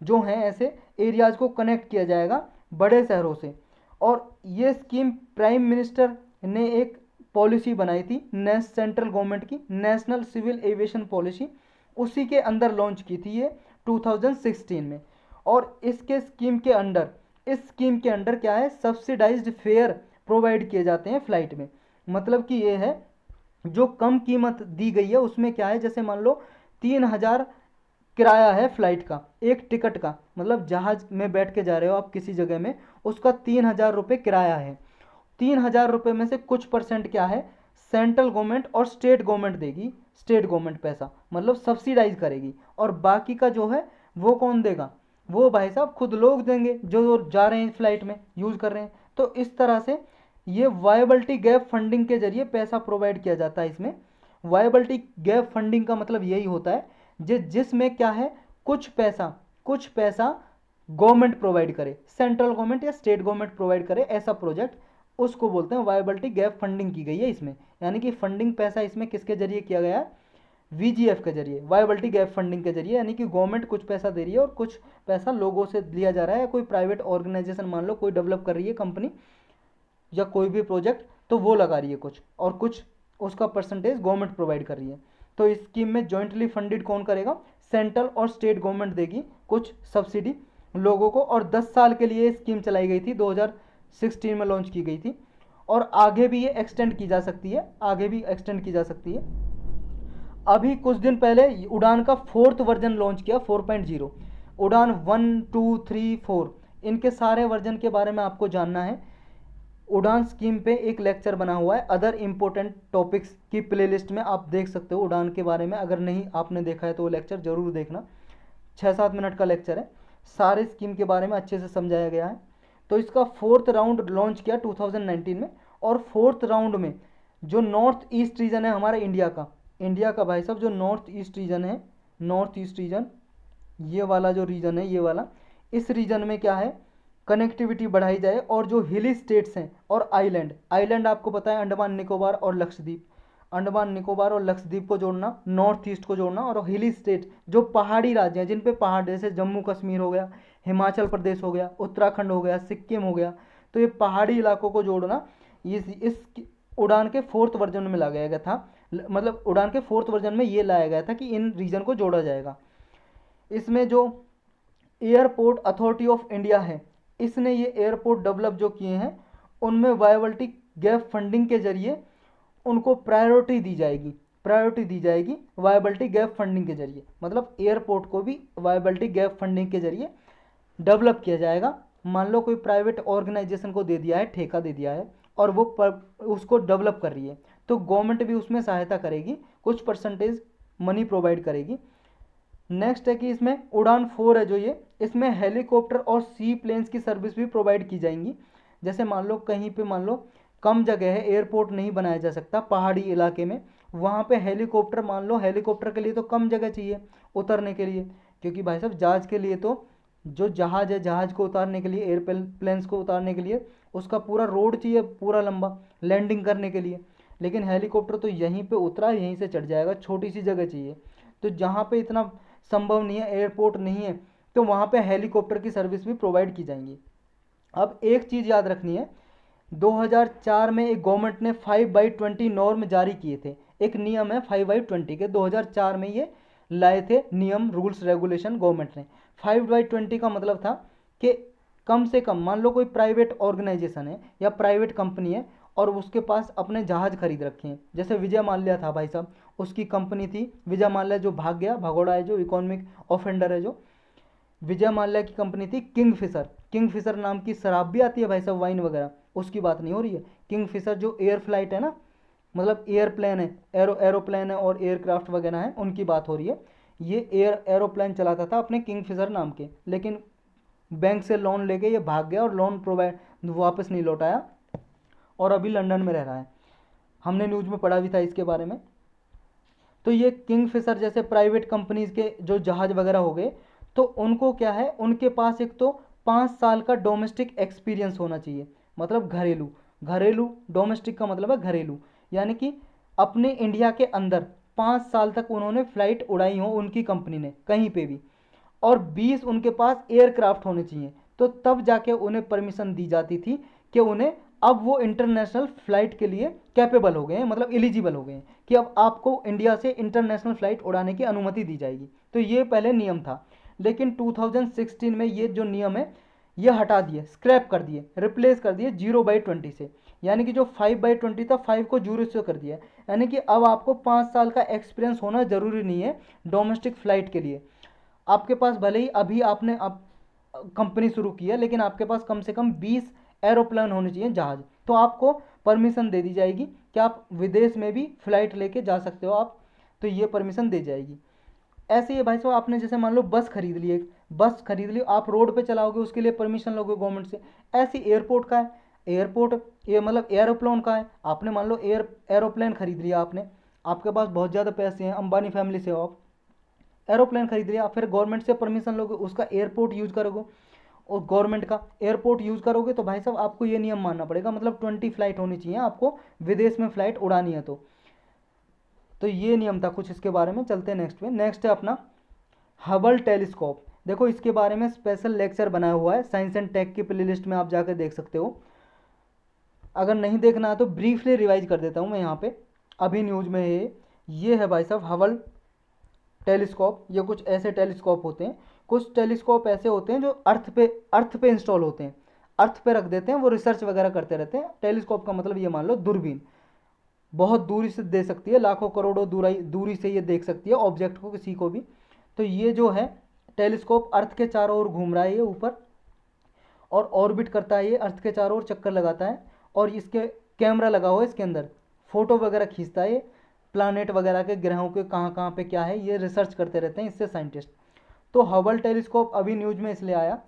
जो हैं, ऐसे एरियाज को कनेक्ट किया जाएगा बड़े शहरों से। और ये स्कीम प्राइम मिनिस्टर ने एक पॉलिसी बनाई थी सेंट्रल गवर्नमेंट की, नेशनल सिविल एविएशन पॉलिसी, उसी के अंदर लॉन्च की थी ये 2016 में। और इसके स्कीम के अंडर, इस स्कीम के अंडर क्या है, सब्सिडाइज्ड फेयर प्रोवाइड किए जाते हैं फ्लाइट में। मतलब कि ये है जो कम कीमत दी गई है उसमें क्या है, जैसे मान लो 3,000 किराया है फ्लाइट का, एक टिकट का, मतलब जहाज में बैठ के जा रहे हो आप किसी जगह में, उसका 3,000 रुपये किराया है। 3,000 रुपये में से कुछ परसेंट क्या है, सेंट्रल गवर्नमेंट और स्टेट गवर्नमेंट देगी, स्टेट गवर्नमेंट पैसा मतलब सब्सिडाइज करेगी। और बाकी का जो है वो कौन देगा, वो भाई साहब खुद लोग देंगे जो जा रहे हैं फ्लाइट में, यूज़ कर रहे हैं। तो इस तरह से ये वायबिलिटी गैप फंडिंग के जरिए पैसा प्रोवाइड किया जाता है इसमें। वायबिलिटी गैप फंडिंग का मतलब यही होता है जिसमें क्या है, कुछ पैसा गवर्नमेंट प्रोवाइड करे, सेंट्रल गवर्नमेंट या स्टेट गवर्नमेंट प्रोवाइड करे ऐसा प्रोजेक्ट, उसको बोलते हैं वायबिलिटी गैप फंडिंग की गई है इसमें। यानी कि फंडिंग पैसा इसमें किसके जरिए किया गया है, वीजीएफ के जरिए, वायबिलिटी गैप फंडिंग के जरिए। यानी कि गवर्नमेंट कुछ पैसा दे रही है और कुछ पैसा लोगों से लिया जा रहा है, कोई प्राइवेट ऑर्गेनाइजेशन मान लो कोई डेवलप कर रही है कंपनी या कोई भी प्रोजेक्ट, तो वो लगा रही है कुछ, और कुछ उसका परसेंटेज गवर्नमेंट प्रोवाइड कर रही है। तो इस स्कीम में जॉइंटली फंडेड कौन करेगा, सेंट्रल और स्टेट गवर्नमेंट देगी कुछ सब्सिडी लोगों को। और 10 साल के लिए स्कीम चलाई गई थी, 2016 में लॉन्च की गई थी, और आगे भी ये एक्सटेंड की जा सकती है, आगे भी एक्सटेंड की जा सकती है। अभी कुछ दिन पहले उड़ान का 4th वर्जन लॉन्च किया, 4.0। उड़ान 1, 2, 3, 4 इनके सारे वर्जन के बारे में आपको जानना है। उड़ान स्कीम पे एक लेक्चर बना हुआ है, अदर इम्पोर्टेंट टॉपिक्स की प्लेलिस्ट में आप देख सकते हो उड़ान के बारे में। अगर नहीं आपने देखा है तो वो लेक्चर ज़रूर देखना, 6-7 मिनट का लेक्चर है, सारे स्कीम के बारे में अच्छे से समझाया गया है। तो इसका 4th राउंड लॉन्च किया 2019 में, और 4th राउंड में जो नॉर्थ ईस्ट रीजन है हमारा इंडिया का भाई साहब, जो नॉर्थ ईस्ट रीजन है, नॉर्थ ईस्ट रीजन, ये वाला जो रीजन है, ये वाला, इस रीजन में क्या है, कनेक्टिविटी बढ़ाई जाए। और जो हिली स्टेट्स हैं और आइलैंड आपको पता है, अंडमान निकोबार और लक्षद्वीप, अंडमान निकोबार और लक्षद्वीप को जोड़ना, नॉर्थ ईस्ट को जोड़ना, और हिली स्टेट जो पहाड़ी राज्य हैं जिन पे पहाड़, जैसे जम्मू कश्मीर हो गया, हिमाचल प्रदेश हो गया, उत्तराखंड हो गया, सिक्किम हो गया, तो ये पहाड़ी इलाकों को जोड़ना इस उड़ान के 4th वर्जन में लाया गया था। मतलब उड़ान के 4th वर्जन में ये लाया गया था कि इन रीजन को जोड़ा जाएगा। इसमें जो एयरपोर्ट अथॉरिटी ऑफ इंडिया है, इसने ये एयरपोर्ट डेवलप जो किए हैं उनमें वायबिलिटी गैप फंडिंग के जरिए उनको प्रायोरिटी दी जाएगी वायबिलिटी गैप फंडिंग के जरिए। मतलब एयरपोर्ट को भी वायबिलिटी गैप फंडिंग के जरिए डेवलप किया जाएगा। मान लो कोई प्राइवेट ऑर्गेनाइजेशन को दे दिया है, ठेका दे दिया है, और वो उसको डेवलप कर रही है, तो गवर्नमेंट भी उसमें सहायता करेगी, कुछ परसेंटेज मनी प्रोवाइड करेगी। नेक्स्ट है कि इसमें उड़ान 4 है जो ये, इसमें हेलीकॉप्टर और सी प्लेन्स की सर्विस भी प्रोवाइड की जाएंगी। जैसे मान लो कहीं पे, मान लो कम जगह है, एयरपोर्ट नहीं बनाया जा सकता पहाड़ी इलाके में, वहाँ पे हेलीकॉप्टर, मान लो हेलीकॉप्टर के लिए तो कम जगह चाहिए उतरने के लिए, क्योंकि भाई साहब जहाज़ के लिए तो जो जहाज़ है, जहाज़ को उतारने के लिए, एयरप्लेन्स को उतारने के लिए उसका पूरा रोड चाहिए, पूरा लंबा लैंडिंग करने के लिए। लेकिन हेलीकॉप्टर तो यहीं पे उतरा, यहीं से चढ़ जाएगा, छोटी सी जगह चाहिए। तो जहाँ पे इतना संभव नहीं है, एयरपोर्ट नहीं है, तो वहाँ पे हेलीकॉप्टर की सर्विस भी प्रोवाइड की जाएंगी। अब एक चीज़ याद रखनी है, 2004 में एक गवर्नमेंट ने 5/20 नॉर्म जारी किए थे, एक नियम है 5/20 के, 2004 में ये लाए थे नियम, रूल्स रेगुलेशन गवर्नमेंट ने। 5/20 का मतलब था कि कम से कम, मान लो कोई प्राइवेट ऑर्गेनाइजेशन है या प्राइवेट कंपनी है और उसके पास अपने जहाज़ खरीद रखे हैं, जैसे विजय माल्या था भाई साहब, उसकी कंपनी थी विजय माल्या, जो भाग गया, भगोड़ा है, जो इकोनॉमिक ऑफेंडर है, जो विजय माल्या की कंपनी थी किंगफिशर नाम की शराब भी आती है भाई साहब, वाइन वगैरह, उसकी बात नहीं हो रही है। किंगफिशर जो एयर फ्लाइट है ना, मतलब एयरप्लेन है, एरोप्लेन है और एयरक्राफ्ट वगैरह है, उनकी बात हो रही है। ये एरोप्लेन चलाता था अपने किंगफिशर नाम के, लेकिन बैंक से लोन लेके ये भाग गया और लोन प्रोवाइड वापस नहीं लौटाया, और अभी लंदन में रह रहा है। हमने न्यूज़ में पढ़ा भी था इसके बारे में। तो ये किंगफिशर जैसे प्राइवेट कंपनीज के जो जहाज वगैरह हो गए, तो उनको क्या है, उनके पास एक तो 5 साल का डोमेस्टिक एक्सपीरियंस होना चाहिए, मतलब घरेलू। घरेलू डोमेस्टिक का मतलब है घरेलू, यानी कि अपने इंडिया के अंदर 5 साल तक उन्होंने फ्लाइट उड़ाई हो उनकी कंपनी ने कहीं पे भी, और 20 उनके पास एयरक्राफ्ट होने चाहिए। तो तब जाके उन्हें परमिशन दी जाती थी कि उन्हें, अब वो इंटरनेशनल फ़्लाइट के लिए कैपेबल हो गए हैं, मतलब एलिजिबल हो गए हैं कि अब आपको इंडिया से इंटरनेशनल फ़्लाइट उड़ाने की अनुमति दी जाएगी। तो ये पहले नियम था, लेकिन 2016 में ये जो नियम है ये हटा दिए, स्क्रैप कर दिए, रिप्लेस कर दिए 0/20 से, यानी कि जो 5/20 था 5 को 0 से कर दिया। यानी कि अब आपको 5 साल का एक्सपीरियंस होना ज़रूरी नहीं है डोमेस्टिक फ़्लाइट के लिए। आपके पास भले ही अभी आपने आप कंपनी शुरू की है, लेकिन आपके पास कम से कम 20 एरोप्लेन होने चाहिए, जहाज, तो आपको परमिशन दे दी जाएगी कि आप विदेश में भी फ्लाइट लेके जा सकते हो आप, तो ये परमिशन दे जाएगी। ऐसे ही भाई साहब, आपने जैसे मान लो बस खरीद ली, एक बस खरीद ली, आप रोड पे चलाओगे, उसके लिए परमिशन लोगे गवर्नमेंट से। ऐसे एयरपोर्ट का है, एयरपोर्ट ये मतलब एरोप्लेन का है, आपने मान लो एरोप्लेन खरीद लिया आपने, आपके पास बहुत ज़्यादा पैसे हैं, अंबानी फैमिली से हो आप, एरोप्लेन खरीद लिया, फिर गवर्नमेंट से परमिशन लोगे, उसका एयरपोर्ट यूज़ करोगे, और गवर्नमेंट का एयरपोर्ट यूज़ करोगे, तो भाई साहब आपको ये नियम मानना पड़ेगा, मतलब 20 फ्लाइट होनी चाहिए आपको विदेश में फ़्लाइट उड़ानी है तो ये नियम था कुछ इसके बारे में। चलते हैं नेक्स्ट में। नेक्स्ट है अपना हबल टेलीस्कोप। देखो इसके बारे में स्पेशल लेक्चर बनाया हुआ है साइंस एंड टेक की प्लेलिस्ट में, आप जाकर देख सकते हो। अगर नहीं देखना है तो ब्रीफली रिवाइज कर देता हूँ मैं यहाँ पे, अभी न्यूज़ में है ये है भाई साहब हबल टेलीस्कोप। ये कुछ ऐसे टेलीस्कोप होते हैं, कुछ टेलीस्कोप ऐसे होते हैं जो अर्थ पे इंस्टॉल होते हैं, अर्थ पे रख देते हैं, वो रिसर्च वगैरह करते रहते हैं। टेलीस्कोप का मतलब ये मान लो दूरबीन, बहुत दूरी से दे सकती है, लाखों करोड़ों दूरी से ये देख सकती है ऑब्जेक्ट को, किसी को भी। तो ये जो है टेलीस्कोप अर्थ के चारों ओर घूम रहा है ये ऊपर, और ऑर्बिट करता है, ये अर्थ के चारों ओर चक्कर लगाता है, और इसके कैमरा लगा हुआ है इसके अंदर, फोटो वगैरह खींचता है ये प्लानट वगैरह के, ग्रहों के कहाँ कहाँ पे क्या है, ये रिसर्च करते रहते हैं इससे साइंटिस्ट। तो हबल टेलीस्कोप अभी न्यूज में इसलिए आया,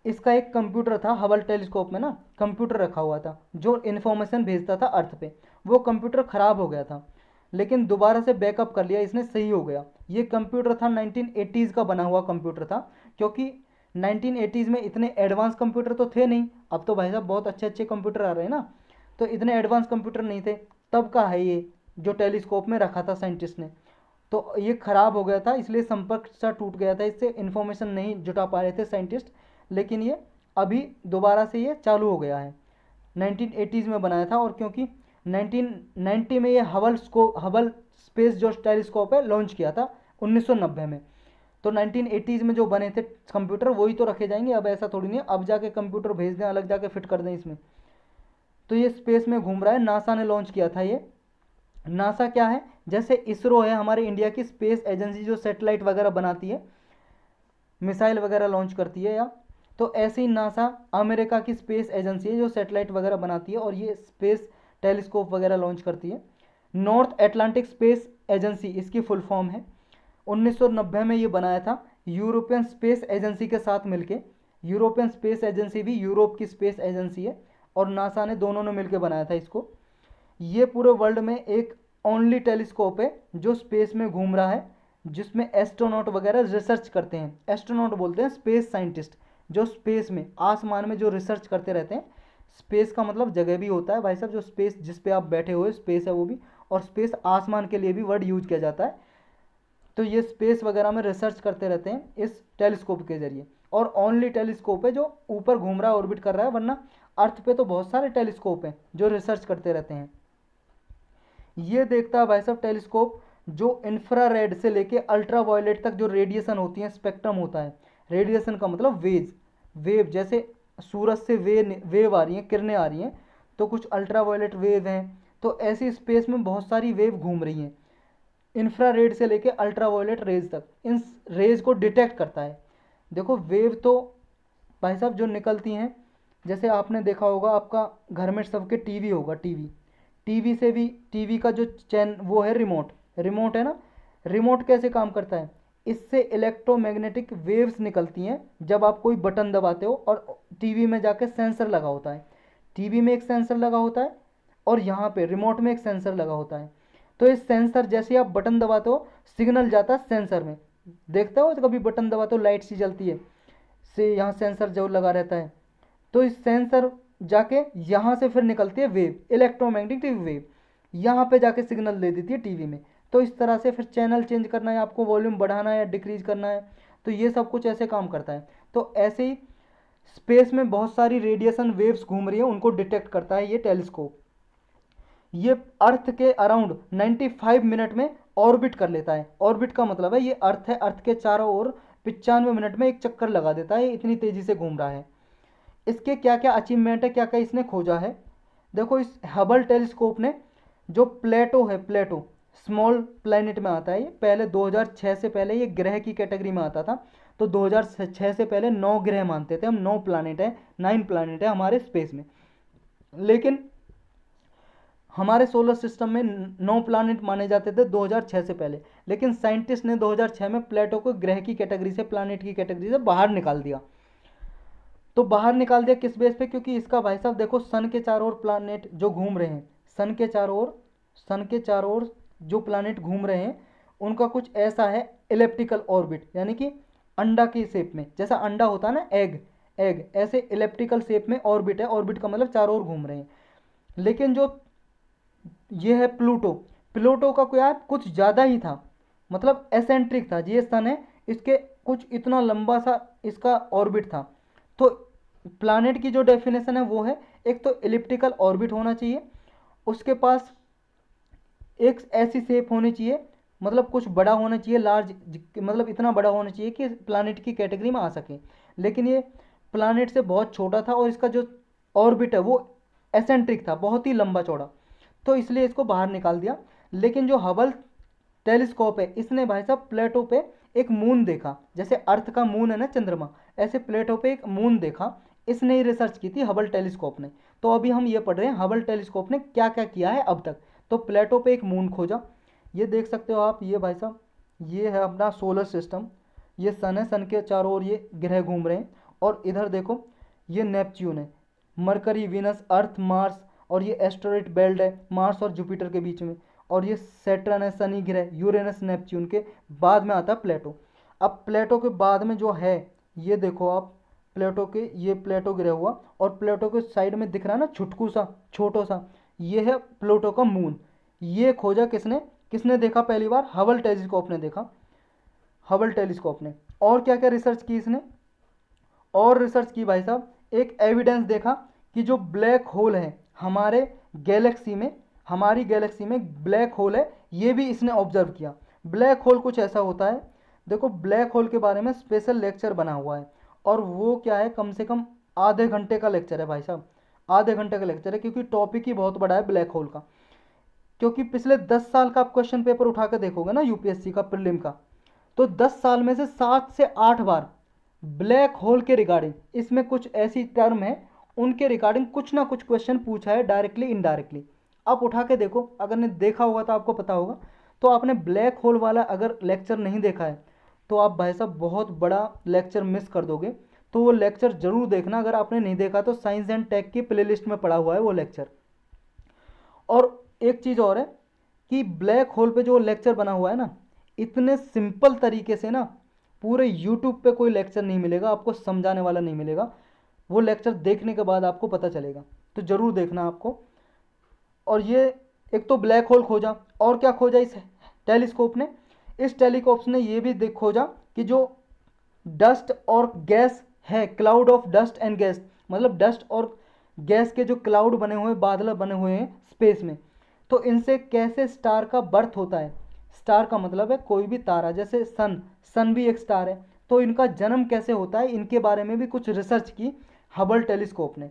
इसका एक कंप्यूटर था हबल टेलीस्कोप में ना, कंप्यूटर रखा हुआ था जो इन्फॉर्मेशन भेजता था अर्थ पे। वो कंप्यूटर ख़राब हो गया था, लेकिन दोबारा से बैकअप कर लिया इसने, सही हो गया। ये कंप्यूटर था 1980s का बना हुआ कंप्यूटर था, क्योंकि 1980s में इतने एडवांस कंप्यूटर तो थे नहीं, अब तो भाई साहब बहुत अच्छे अच्छे कंप्यूटर आ रहे हैं ना, तो इतने एडवांस कंप्यूटर नहीं थे तब का है ये, जो टेलीस्कोप में रखा था साइंटिस्ट ने। तो ये ख़राब हो गया था, इसलिए संपर्क सा टूट गया था, इससे इन्फॉर्मेशन नहीं जुटा पा रहे थे साइंटिस्ट, लेकिन ये अभी दोबारा से ये चालू हो गया है। 1980s में बनाया था, और क्योंकि 1990 में ये हबल स्पेस जो टेलीस्कोप है लॉन्च किया था 1990 में, तो 1980s में जो बने थे कंप्यूटर वही तो रखे जाएंगे, अब ऐसा थोड़ी नहीं है अब जाके कंप्यूटर भेज दें अलग जाके फिट कर दें इसमें। तो ये स्पेस में घूम रहा है, नासा ने लॉन्च किया था ये। नासा क्या है, जैसे इसरो है हमारे इंडिया की स्पेस एजेंसी जो सैटेलाइट वगैरह बनाती है, मिसाइल वगैरह लॉन्च करती है, या तो ऐसे ही नासा अमेरिका की स्पेस एजेंसी है जो सैटेलाइट वगैरह बनाती है, और ये स्पेस टेलीस्कोप वगैरह लॉन्च करती है। नॉर्थ एटलांटिक स्पेस एजेंसी इसकी फुल फॉर्म है, 1990 में ये बनाया था यूरोपियन स्पेस एजेंसी के साथ मिलके। यूरोपियन स्पेस एजेंसी भी यूरोप की स्पेस एजेंसी है, और नासा ने, दोनों ने मिलकर बनाया था इसको। ये पूरे वर्ल्ड में एक ओनली टेलीस्कोप है जो स्पेस में घूम रहा है, जिसमें एस्ट्रोनॉट वगैरह रिसर्च करते हैं। एस्ट्रोनॉट बोलते हैं स्पेस साइंटिस्ट, जो स्पेस में आसमान में जो रिसर्च करते रहते हैं। स्पेस का मतलब जगह भी होता है भाई साहब, जो स्पेस जिस पे आप बैठे हुए स्पेस है वो भी, और स्पेस आसमान के लिए भी वर्ड यूज किया जाता है। तो ये स्पेस वगैरह में रिसर्च करते रहते हैं इस टेलीस्कोप के जरिए, और ओनली टेलीस्कोप है जो ऊपर घूम रहा है, ऑर्बिट कर रहा है, वरना अर्थ पे तो बहुत सारे टेलीस्कोप हैं जो रिसर्च करते रहते हैं। ये देखता है भाई साहब टेलीस्कोप जो इंफ्रारेड से लेके अल्ट्रा वायलेट तक जो रेडिएशन होती है, स्पेक्ट्रम होता है। रेडिएशन का मतलब वेव जैसे सूरज से वेव आ रही हैं, किरणें आ रही हैं, तो कुछ अल्ट्रा वायलेट वेव हैं, तो ऐसी स्पेस में बहुत सारी वेव घूम रही हैं, इंफ्रारेड से लेके अल्ट्रा वायलेट रेज तक, इन रेज को डिटेक्ट करता है। देखो वेव तो भाई साहब जो निकलती हैं, जैसे आपने देखा होगा आपका घर में सबके टीवी होगा, टीवी से भी, टीवी का जो चैन वो है रिमोट है ना, रिमोट कैसे काम करता है, इससे इलेक्ट्रोमैग्नेटिक वेव्स निकलती हैं जब आप कोई बटन दबाते हो, और टीवी में जाके सेंसर लगा होता है, टीवी में एक सेंसर लगा होता है, और यहाँ पे रिमोट में एक सेंसर लगा होता है। तो इस सेंसर जैसे आप बटन दबाते हो सिग्नल जाता है सेंसर में, देखते हो कभी बटन दबाते हो लाइट सी जलती है, से यहाँ सेंसर जो लगा रहता है, तो इस सेंसर जाके यहाँ से फिर निकलती है वेव, इलेक्ट्रोमैग्नेटिक वेव, यहाँ पे जाके सिग्नल दे देती है टीवी में। तो इस तरह से फिर चैनल चेंज करना है आपको, वॉल्यूम बढ़ाना है या डिक्रीज करना है, तो ये सब कुछ ऐसे काम करता है। तो ऐसे ही स्पेस में बहुत सारी रेडिएशन वेव्स घूम रही है, उनको डिटेक्ट करता है ये टेलीस्कोप। ये अर्थ के अराउंड 95 मिनट में ऑर्बिट कर लेता है। ऑर्बिट का मतलब है ये अर्थ है, अर्थ के चारों ओर 95 मिनट में एक चक्कर लगा देता है, इतनी तेजी से घूम रहा है। इसके क्या क्या अचीवमेंट है, क्या क्या इसने खोजा है, देखो इस हबल टेलीस्कोप ने जो प्लेटो है, प्लेटो स्मॉल प्लैनेट में आता है ये, पहले 2006 से पहले ये ग्रह की कैटेगरी में आता था। तो 2006 से पहले 9 ग्रह मानते थे हम, 9 प्लानिट है, 9 प्लानिट है हमारे स्पेस में। लेकिन हमारे सोलर सिस्टम में 9 प्लानिट माने जाते थे 2006 से पहले, लेकिन साइंटिस्ट ने 2006 में प्लेटो को ग्रह की कैटेगरी से, प्लानिट की कैटेगरी से बाहर निकाल दिया। तो बाहर निकाल दिया किस बेस पे, क्योंकि इसका भाई साहब देखो सन के चारों ओर प्लानिट जो घूम रहे हैं, सन के चारों ओर, सन के चारों ओर जो प्लानिट घूम रहे हैं उनका कुछ ऐसा है इलेप्टिकल ऑर्बिट, यानी कि अंडा की शेप में, जैसा अंडा होता है ना एग, एग ऐसे इलेप्टिकल शेप में ऑर्बिट है, ऑर्बिट का मतलब चारों ओर घूम रहे हैं। लेकिन जो ये है प्लूटो, प्लूटो का क्या कुछ ज़्यादा ही था, मतलब एसेंट्रिक था, ये सन है इसके कुछ इतना लंबा सा इसका ऑर्बिट था। तो प्लानेट की जो डेफिनेशन है वो है, एक तो इलिप्टिकल ऑर्बिट होना चाहिए, उसके पास एक ऐसी शेप होनी चाहिए, मतलब कुछ बड़ा होना चाहिए, लार्ज, मतलब इतना बड़ा होना चाहिए कि प्लानेट की कैटेगरी में आ सके। लेकिन ये प्लानेट से बहुत छोटा था और इसका जो ऑर्बिट है वो एसेंट्रिक था, बहुत ही लंबा चौड़ा, तो इसलिए इसको बाहर निकाल दिया। लेकिन जो हबल टेलीस्कोप है इसने भाई साहब प्लेटो पे एक मून देखा, जैसे अर्थ का मून है ना चंद्रमा, ऐसे प्लेटो पे एक मून देखा, इसने ही रिसर्च की थी हबल टेलीस्कोप ने। तो अभी हम ये पढ़ रहे हैं हबल टेलीस्कोप ने क्या क्या किया है अब तक। तो प्लेटो पे एक मून खोजा, ये देख सकते हो आप, ये भाई साहब ये है अपना सोलर सिस्टम, ये सन है, सन के चारों ओर ये ग्रह घूम रहे हैं, और इधर देखो ये नेपच्यून है, मरकरी, वीनस, अर्थ, मार्स, और ये एस्टेरॉइड बेल्ट है मार्स और जुपिटर के बीच में, और ये सैटर्न है, शनि ग्रह, यूरेनस, नेपच्यून के बाद में आता है प्लेटो। अब प्लेटो के बाद में जो है ये देखो आप, प्लेटो के, ये प्लेटो ग्रह हुआ, और प्लेटो के साइड में दिख रहा है ना छुटकू सा, छोटो सा, ये है प्लूटो का मून। ये खोजा किसने, किसने देखा पहली बार, हबल टेलीस्कोप ने देखा, हबल टेलीस्कोप ने। और क्या क्या रिसर्च की इसने, और रिसर्च की भाई साहब, एक एविडेंस देखा कि जो ब्लैक होल है हमारे गैलेक्सी में, हमारी गैलेक्सी में ब्लैक होल है, ये भी इसने ऑब्जर्व किया। ब्लैक होल कुछ ऐसा होता है, देखो ब्लैक होल के बारे में स्पेशल लेक्चर बना हुआ है, और वो क्या है, कम से कम आधे घंटे का लेक्चर है भाई साहब, आधे घंटे का लेक्चर है, क्योंकि टॉपिक ही बहुत बड़ा है ब्लैक होल का। क्योंकि पिछले 10 साल का आप क्वेश्चन पेपर उठा कर देखोगे ना यूपीएससी का प्रीलिम का, तो 10 साल में से 7 से 8 बार ब्लैक होल के रिगार्डिंग, इसमें कुछ ऐसी टर्म है उनके रिगार्डिंग कुछ ना कुछ क्वेश्चन पूछा है, डायरेक्टली इनडायरेक्टली। आप उठा के देखो, अगर ने देखा होगा तो आपको पता होगा। तो आपने ब्लैक होल वाला अगर लेक्चर नहीं देखा है तो आप भाई साहब बहुत बड़ा लेक्चर मिस कर दोगे। तो वो लेक्चर जरूर देखना, अगर आपने नहीं देखा तो साइंस एंड टेक की प्लेलिस्ट में पड़ा हुआ है वो लेक्चर। और एक चीज़ और है कि ब्लैक होल पे जो लेक्चर बना हुआ है ना, इतने सिंपल तरीके से ना पूरे यूट्यूब पे कोई लेक्चर नहीं मिलेगा आपको, समझाने वाला नहीं मिलेगा, वो लेक्चर देखने के बाद आपको पता चलेगा, तो ज़रूर देखना आपको। और ये एक तो ब्लैक होल खोजा, और क्या खोजा इस टेलीस्कोप ने, इस टेलीस्कोप ने ये भी देख खोजा कि जो डस्ट और गैस है, cloud of dust and gas, मतलब डस्ट और गैस के जो क्लाउड बने हुए, बादल बने हुए हैं स्पेस में, तो इनसे कैसे स्टार का बर्थ होता है। स्टार का मतलब है कोई भी तारा, जैसे सन, सन भी एक स्टार है, तो इनका जन्म कैसे होता है, इनके बारे में भी कुछ रिसर्च की हबल टेलीस्कोप ने।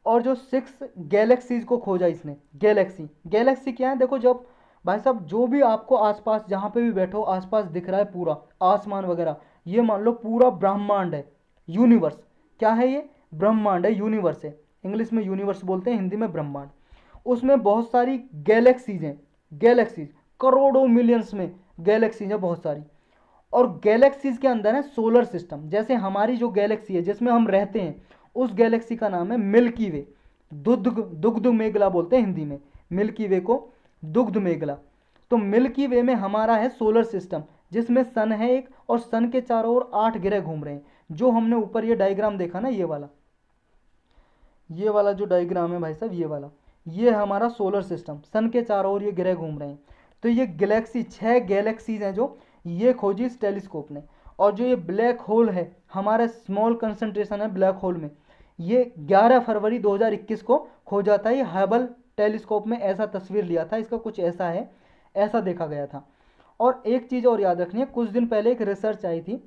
और जो 6 गैलेक्सीज को खोजा इसने, गैलेक्सी, गैलेक्सी क्या है, देखो जब भाई साहब जो भी आपको आसपास जहाँ पे भी बैठो आसपास दिख रहा है पूरा आसमान वगैरह, ये मान लो पूरा ब्रह्मांड है, यूनिवर्स। क्या है ये, ब्रह्मांड है, यूनिवर्स है, इंग्लिश में यूनिवर्स बोलते हैं, हिंदी में ब्रह्मांड। उसमें बहुत सारी गैलेक्सीज हैं, गैलेक्सीज करोड़ों मिलियंस में गैलेक्सीज हैं बहुत सारी। और गैलेक्सीज के अंदर है सोलर सिस्टम, जैसे हमारी जो गैलेक्सी है जिसमें हम रहते हैं, उस गैलेक्सी का नाम है मिल्की वे, दुग्ध दुग्ध मेगला बोलते हैं हिंदी में, मिल्की वे को दुग्ध मेगला। तो मिल्की वे में हमारा है सोलर सिस्टम, जिसमें सन है एक, और सन के चारों ओर 8 ग्रह घूम रहे हैं। जो हमने ऊपर ये डायग्राम देखा ना, ये वाला जो डायग्राम है भाई साहब, ये वाला, ये हमारा सोलर सिस्टम, सन के चारों ओर ये ग्रह घूम रहे हैं। तो ये गैलेक्सी, 6 गैलेक्सीज हैं जो ये खोजी इस टेलीस्कोप ने। और जो ये ब्लैक होल है, हमारा स्मॉल कंसंट्रेशन है ब्लैक होल में, ये 11 फरवरी 2021 को खोजा था। ये हबल टेलीस्कोप में ऐसा तस्वीर लिया था, इसका कुछ ऐसा है, ऐसा देखा गया था। और एक चीज़ और याद रखनी है, कुछ दिन पहले एक रिसर्च आई थी,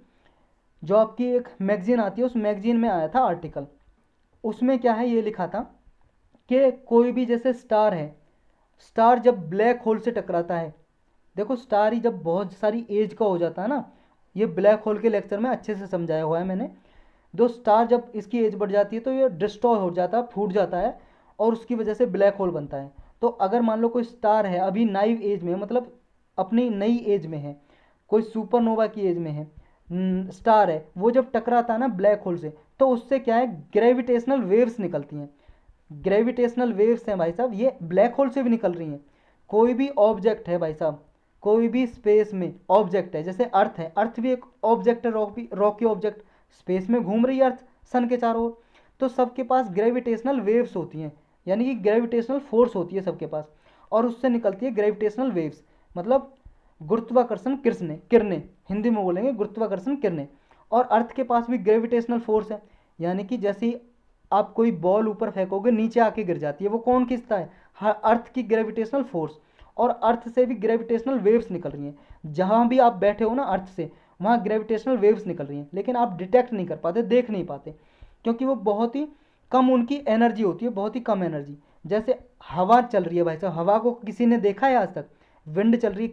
जो आपकी एक मैगजीन आती है, उस मैगजीन में आया था आर्टिकल। उसमें क्या है, ये लिखा था कि कोई भी जैसे स्टार है, स्टार जब ब्लैक होल से टकराता है, देखो स्टार ही जब बहुत सारी एज का हो जाता है ना, ये ब्लैक होल के लेक्चर में अच्छे से समझाया हुआ है मैंने। दो स्टार जब इसकी एज बढ़ जाती है तो ये डिस्ट्रॉय हो जाता है, फूट जाता है, और उसकी वजह से ब्लैक होल बनता है। तो अगर मान लो कोई स्टार है अभी नाइव एज में, मतलब अपनी नई एज में है, कोई सुपरनोवा की एज में है, स्टार है, वो जब टकराता है ना ब्लैक होल से, तो उससे क्या है, ग्रेविटेशनल वेव्स निकलती हैं। ग्रेविटेशनल वेव्स हैं भाई साहब, ये ब्लैक होल से भी निकल रही हैं। कोई भी ऑब्जेक्ट है भाई साहब, कोई भी स्पेस में ऑब्जेक्ट है, जैसे अर्थ है, अर्थ भी एक ऑब्जेक्ट है, रॉकी ऑब्जेक्ट, स्पेस में घूम रही है अर्थ सन के चारों ओर। तो सबके पास ग्रेविटेशनल वेव्स होती हैं, यानी कि ग्रेविटेशनल फोर्स होती है सबके पास, और उससे निकलती है ग्रेविटेशनल वेव्स, मतलब गुरुत्वाकर्षण किरणें, किरणें हिंदी में बोलेंगे गुरुत्वाकर्षण किरणें। और अर्थ के पास भी ग्रेविटेशनल फोर्स है, यानी कि जैसे ही आप कोई बॉल ऊपर फेंकोगे नीचे आके गिर जाती है, वो कौन खींचता है, अर्थ की ग्रेविटेशनल फोर्स। और अर्थ से भी ग्रेविटेशनल वेव्स निकल रही हैं, जहाँ भी आप बैठे हो ना अर्थ से, वहाँ ग्रेविटेशनल वेव्स निकल रही हैं, लेकिन आप डिटेक्ट नहीं कर पाते, देख नहीं पाते, क्योंकि वो बहुत ही कम उनकी एनर्जी होती है, बहुत ही कम एनर्जी। जैसे हवा चल रही है भाई साहब, हवा को किसी ने देखा है आज तक, विंड चल रही है,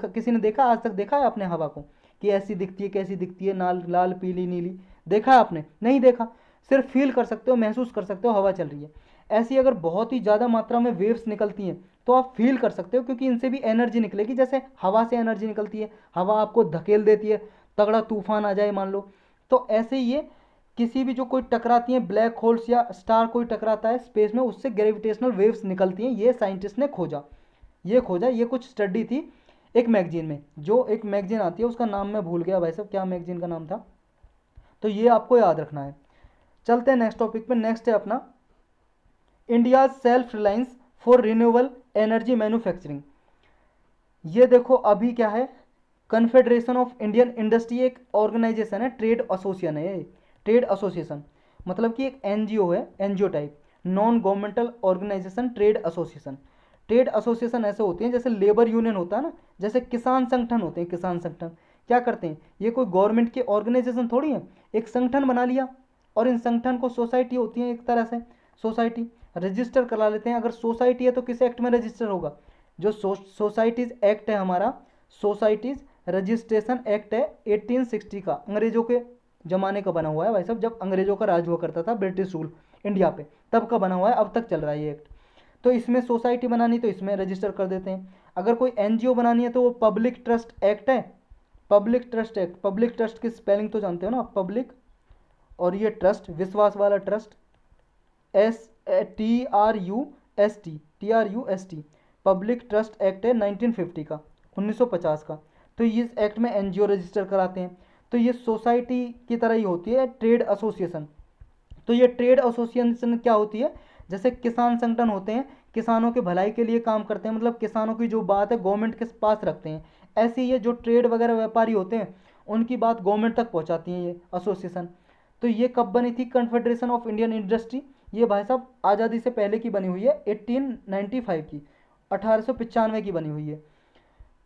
किसी ने देखा आज तक, देखा है आपने हवा को कि ऐसी दिखती है, कैसी दिखती है, लाल लाल पीली नीली, देखा है आपने, नहीं देखा। सिर्फ फील कर सकते हो, महसूस कर सकते हो हवा चल रही है। ऐसी अगर बहुत ही ज़्यादा मात्रा में वेव्स निकलती हैं तो आप फील कर सकते हो, क्योंकि इनसे भी एनर्जी निकलेगी, जैसे हवा से एनर्जी निकलती है, हवा आपको धकेल देती है, तगड़ा तूफान आ जाए मान लो। तो ऐसे ही ये किसी भी जो कोई टकराती हैं ब्लैक होल्स या स्टार कोई टकराता है स्पेस में, उससे ग्रेविटेशनल वेव्स निकलती हैं, ये साइंटिस्ट ने खोजा, ये कुछ स्टडी थी एक मैगजीन में, जो एक मैगजीन आती है, उसका नाम मैं भूल गया भाई साहब, क्या मैगजीन का नाम था, तो ये आपको याद रखना है। चलते हैं नेक्स्ट टॉपिक पे। नेक्स्ट है अपना India self reliance for renewable energy manufacturing. ये देखो अभी क्या है, कन्फेडरेशन ऑफ इंडियन इंडस्ट्री एक ऑर्गेनाइजेशन है, ट्रेड एसोसिएशन है ये, ट्रेड एसोसिएशन मतलब कि एक एनजीओ है, NGO type, non governmental organisation, trade association. Trade association ऐसे होते हैं जैसे लेबर यूनियन होता है ना, जैसे किसान संगठन होते हैं, किसान संगठन क्या करते हैं, ये कोई गवर्नमेंट के ऑर्गेनाइजेशन थोड़ी है, एक संगठन बना लिया, और इन संगठन को सोसाइटी होती है एक तरह से, सोसाइटी रजिस्टर करा लेते हैं। अगर सोसाइटी है तो किस एक्ट में रजिस्टर होगा, जो सोसाइटीज़ एक्ट है हमारा, सोसाइटीज़ रजिस्ट्रेशन एक्ट है 1860 का, अंग्रेजों के ज़माने का बना हुआ है भाई साहब, जब अंग्रेजों का राज हुआ करता था, ब्रिटिश रूल इंडिया पे, तब का बना हुआ है, अब तक चल रहा है ये एक्ट। तो इसमें सोसाइटी बनानी तो इसमें रजिस्टर कर देते हैं। अगर कोई एनजीओ बनानी है तो वो पब्लिक ट्रस्ट एक्ट है, public trust act, public trust की स्पेलिंग तो जानते हो ना, पब्लिक और ये ट्रस्ट, विश्वास वाला trust, TRUST, public trust act है 1950 का, 1950 का। तो इस एक्ट में एनजीओ रजिस्टर कराते हैं। तो ये सोसाइटी की तरह ही होती है ट्रेड एसोसिएशन। तो ये ट्रेड एसोसिएशन क्या होती है, जैसे किसान संगठन होते हैं, किसानों के भलाई के लिए काम करते हैं, मतलब किसानों की जो बात है गवर्नमेंट के पास रखते हैं। ऐसे ही ये जो ट्रेड वगैरह व्यापारी होते हैं उनकी बात गवर्नमेंट तक पहुंचाती हैं ये एसोसिएशन। तो ये कब बनी थी कन्फेडरेशन ऑफ इंडियन इंडस्ट्री, ये भाई साहब आज़ादी से पहले की बनी हुई है, 1895 की, 1895 की बनी हुई है।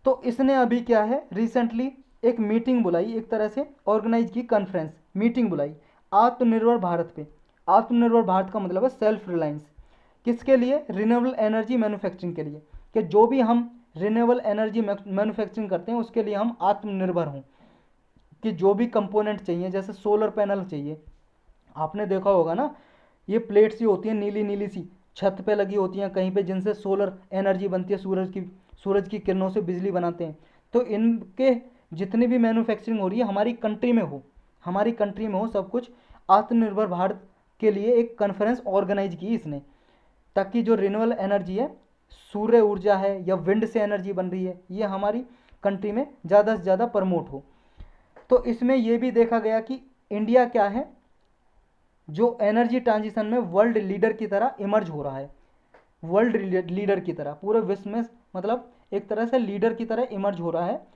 तो इसने अभी क्या है रिसेंटली एक मीटिंग बुलाई, एक तरह से ऑर्गेनाइज की, कॉन्फ्रेंस मीटिंग बुलाई आत्मनिर्भर भारत पे। आत्मनिर्भर भारत का मतलब है सेल्फ रिलायंस, किसके लिए, रिन्यूएबल एनर्जी मैन्युफैक्चरिंग के लिए, कि जो भी हम रिन्यूएबल एनर्जी मैन्युफैक्चरिंग करते हैं उसके लिए हम आत्मनिर्भर हों, कि जो भी कंपोनेंट चाहिए, जैसे सोलर पैनल चाहिए, आपने देखा होगा ना, ये प्लेट्स ही होती हैं नीली नीली सी, छत पे लगी होती हैं कहीं पे, जिनसे सोलर एनर्जी बनती है, सूरज की किरणों से बिजली बनाते हैं। तो इनके जितनी भी मैन्युफैक्चरिंग हो रही है हमारी कंट्री में हो, हमारी कंट्री में हो सब कुछ। आत्मनिर्भर भारत के लिए एक कॉन्फ्रेंस ऑर्गेनाइज की इसने, ताकि जो रिन्यूएबल एनर्जी है, सूर्य ऊर्जा है या विंड से एनर्जी बन रही है, ये हमारी कंट्री में ज़्यादा से ज़्यादा प्रमोट हो। तो इसमें ये भी देखा गया कि इंडिया क्या है, जो एनर्जी ट्रांजिशन में वर्ल्ड लीडर की तरह इमर्ज हो रहा है, वर्ल्ड लीडर की तरह पूरे विश्व में, मतलब एक तरह से लीडर की तरह इमर्ज हो रहा है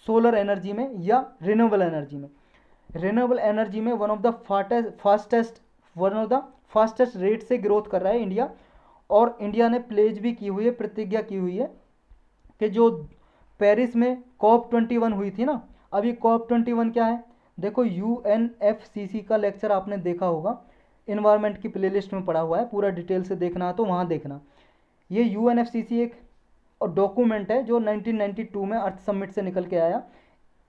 सोलर एनर्जी में या रिन्यूएबल एनर्जी में। रिन्यूएबल एनर्जी में one of the fastest rate से ग्रोथ कर रहा है इंडिया। और इंडिया ने प्लेज भी की हुई है, प्रतिज्ञा की हुई है कि जो पेरिस में COP21 हुई थी ना, अभी COP21 क्या है, देखो UNFCCC का लेक्चर आपने देखा होगा, इन्वायरमेंट की प्लेलिस्ट में पड़ा हुआ है, पूरा डिटेल से देखना है तो वहाँ देखना। ये UNFCCC एक डॉक्यूमेंट है जो 1992 में अर्थ समिट से निकल के आया।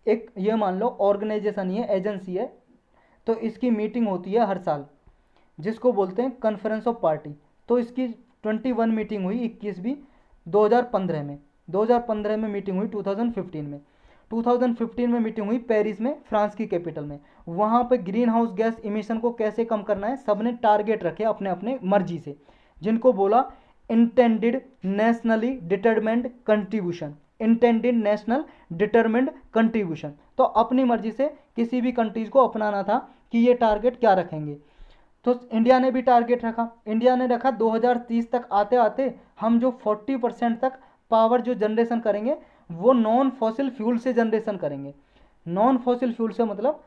एक ये मान लो ऑर्गेनाइजेशन ही है, एजेंसी है। तो इसकी मीटिंग होती है हर साल, जिसको बोलते हैं कॉन्फ्रेंस ऑफ पार्टी। तो इसकी 21 मीटिंग हुई 21वीं 2015 में, 2015 में मीटिंग हुई 2015 में, 2015 में मीटिंग हुई पेरिस में, फ्रांस की कैपिटल में। वहाँ पे ग्रीन हाउस गैस इमिशन को कैसे कम करना है, सबने टारगेट रखे अपने अपने मर्जी से, जिनको बोला intended nationally determined contribution, intended national determined contribution. तो अपनी मर्जी से किसी भी कंट्रीज को अपनाना था कि ये टारगेट क्या रखेंगे। तो इंडिया ने भी टारगेट रखा, इंडिया ने रखा 2030 तक आते आते हम जो 40% तक पावर जो जनरेशन करेंगे वो नॉन फॉसिल फ्यूल से जनरेशन करेंगे। नॉन फॉसिल फ्यूल से मतलब,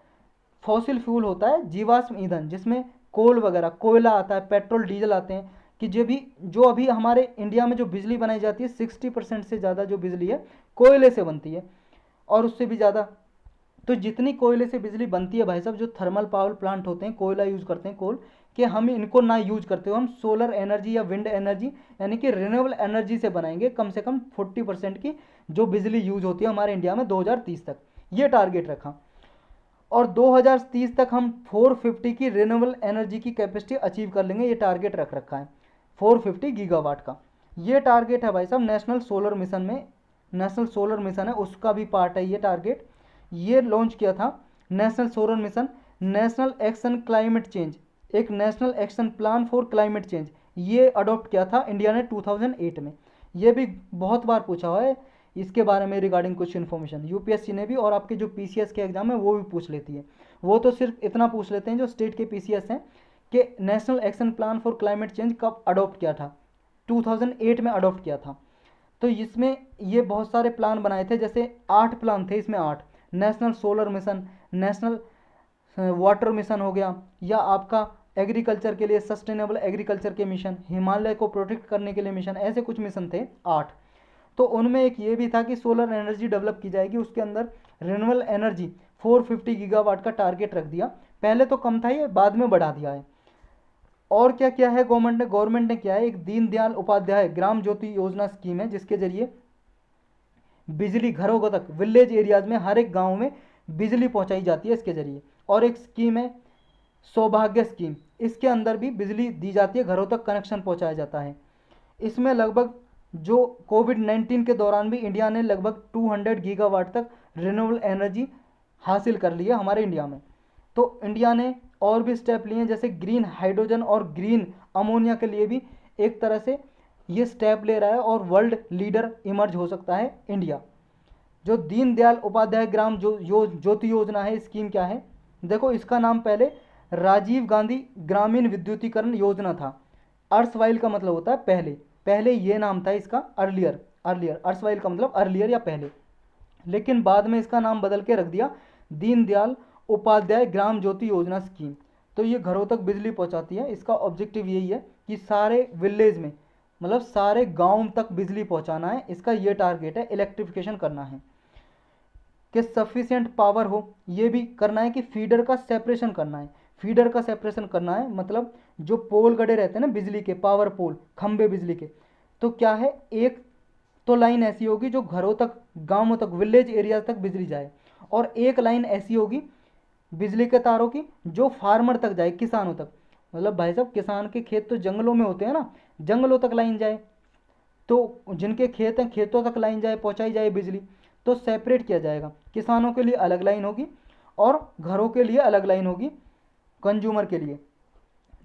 फॉसिल फ्यूल होता है जीवाश्म ईंधन, जिसमें कोल वगैरह, कोयला आता है, पेट्रोल डीजल आते हैं, कि जो अभी हमारे इंडिया में जो बिजली बनाई जाती है 60% से ज़्यादा जो बिजली है कोयले से बनती है, और उससे भी ज़्यादा। तो जितनी कोयले से बिजली बनती है भाई साहब, जो थर्मल पावर प्लांट होते हैं कोयला यूज़ करते हैं, कोल, कि हम इनको ना यूज करते हो, हम सोलर एनर्जी या विंड एनर्जी यानी कि रिन्यूएबल एनर्जी से बनाएंगे कम से कम 40% की जो बिजली यूज होती है हमारे इंडिया में 2030 तक, ये टारगेट रखा। और 2030 तक हम 450 की रिन्यूएबल एनर्जी की कैपेसिटी अचीव कर लेंगे, ये टारगेट रख रखा है 450 गीगावाट का। ये टारगेट है भाई साहब नेशनल सोलर मिशन में, नेशनल सोलर मिशन है उसका भी पार्ट है ये टारगेट। ये लॉन्च किया था national solar mission, national action climate change, एक national action plan for climate change, ये अडॉप्ट किया था इंडिया ने 2008 में। ये भी बहुत बार पूछा हुआ है इसके बारे में रिगार्डिंग कुछ इन्फॉर्मेशन, यूपीएससी ने भी, और आपके जो पीसीएस के एग्जाम है वो भी पूछ लेती है। वो तो सिर्फ इतना पूछ लेते हैं जो स्टेट के पीसीएस हैं कि national action plan for climate change कब अडॉप्ट किया था, 2008 में अडॉप्ट किया था। तो इसमें ये बहुत सारे प्लान बनाए थे, जैसे 8 प्लान थे इसमें, 8, national solar mission, national water mission हो गया, या आपका एग्रीकल्चर के लिए सस्टेनेबल एग्रीकल्चर के मिशन, हिमालय को प्रोटेक्ट करने के लिए मिशन, ऐसे कुछ मिशन थे 8। तो उनमें एक ये भी था कि सोलर एनर्जी डेवलप की जाएगी, उसके अंदर रिन्यूएबल एनर्जी 450 गीगावाट का टारगेट रख दिया। पहले तो कम था ये, बाद में बढ़ा दिया है। और क्या क्या है गवर्नमेंट ने क्या है, एक दीनदयाल उपाध्याय ग्राम ज्योति योजना स्कीम है, जिसके जरिए बिजली घरों को तक, विलेज एरियाज में हर एक गाँव में बिजली पहुँचाई जाती है इसके जरिए। और एक स्कीम है सौभाग्य स्कीम, इसके अंदर भी बिजली दी जाती है, घरों तक कनेक्शन पहुँचाया जाता है। इसमें लगभग जो कोविड-19 के दौरान भी इंडिया ने लगभग 200 गीगावाट तक रिन्यूएबल एनर्जी हासिल कर ली है हमारे इंडिया में। तो इंडिया ने और भी स्टेप लिए हैं, जैसे ग्रीन हाइड्रोजन और ग्रीन अमोनिया के लिए भी एक तरह से ये स्टेप ले रहा है, और वर्ल्ड लीडर इमर्ज हो सकता है इंडिया। जो दीनदयाल उपाध्याय ग्राम ज्योति योजना है, स्कीम क्या है, देखो इसका नाम पहले राजीव गांधी ग्रामीण विद्युतीकरण योजना था। अर्सवाइल का मतलब होता है पहले, पहले ये नाम था इसका, अर्लियर, अर्सवाइल का मतलब अर्लियर या पहले, लेकिन बाद में इसका नाम बदल के रख दिया दीनदयाल उपाध्याय ग्राम ज्योति योजना स्कीम। तो ये घरों तक बिजली पहुंचाती है, इसका ऑब्जेक्टिव यही है कि सारे विलेज में, मतलब सारे गांव तक बिजली पहुंचाना है, इसका ये टारगेट है, इलेक्ट्रिफिकेशन करना है कि सफिशिएंट पावर हो। ये भी करना है कि फीडर का सेपरेशन करना है, फीडर का सेपरेशन करना है, मतलब जो पोल गड़े रहते हैं ना बिजली के, पावर पोल, खंबे बिजली के, तो क्या है, एक तो लाइन ऐसी होगी जो घरों तक, गांवों तक, विलेज एरिया तक बिजली जाए, और एक लाइन ऐसी होगी बिजली के तारों की जो फार्मर तक जाए, किसानों तक। मतलब भाई साहब किसान के खेत तो जंगलों में होते हैं ना, जंगलों तक लाइन जाए, तो जिनके खेत हैं खेतों तक लाइन जाए, पहुंचाई जाए बिजली। तो सेपरेट किया जाएगा, किसानों के लिए अलग लाइन होगी और घरों के लिए अलग लाइन होगी, कंज्यूमर के लिए।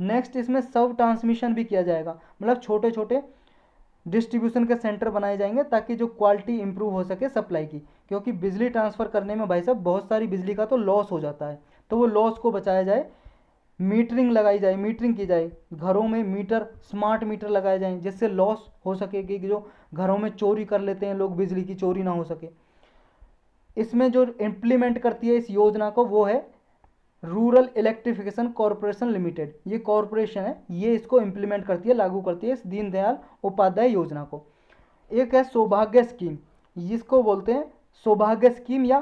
नेक्स्ट इसमें सब ट्रांसमिशन भी किया जाएगा, मतलब छोटे छोटे डिस्ट्रीब्यूशन के सेंटर बनाए जाएंगे ताकि जो क्वालिटी इंप्रूव हो सके सप्लाई की, क्योंकि बिजली ट्रांसफ़र करने में भाई साहब बहुत सारी बिजली का तो लॉस हो जाता है, तो वो लॉस को बचाया जाए। मीटरिंग लगाई जाए, मीटरिंग की जाए, घरों में मीटर, स्मार्ट मीटर लगाए जाएं जिससे लॉस हो सके कि जो घरों में चोरी कर लेते हैं लोग, बिजली की चोरी ना हो सके। इसमें जो इम्प्लीमेंट करती है इस योजना को वो है रूरल इलेक्ट्रिफिकेशन कॉरपोरेशन लिमिटेड। ये कॉरपोरेशन है, ये इसको इम्प्लीमेंट करती है, लागू करती है इस दीनदयाल उपाध्याय योजना को। एक है सौभाग्य स्कीम, जिसको बोलते हैं सौभाग्य स्कीम या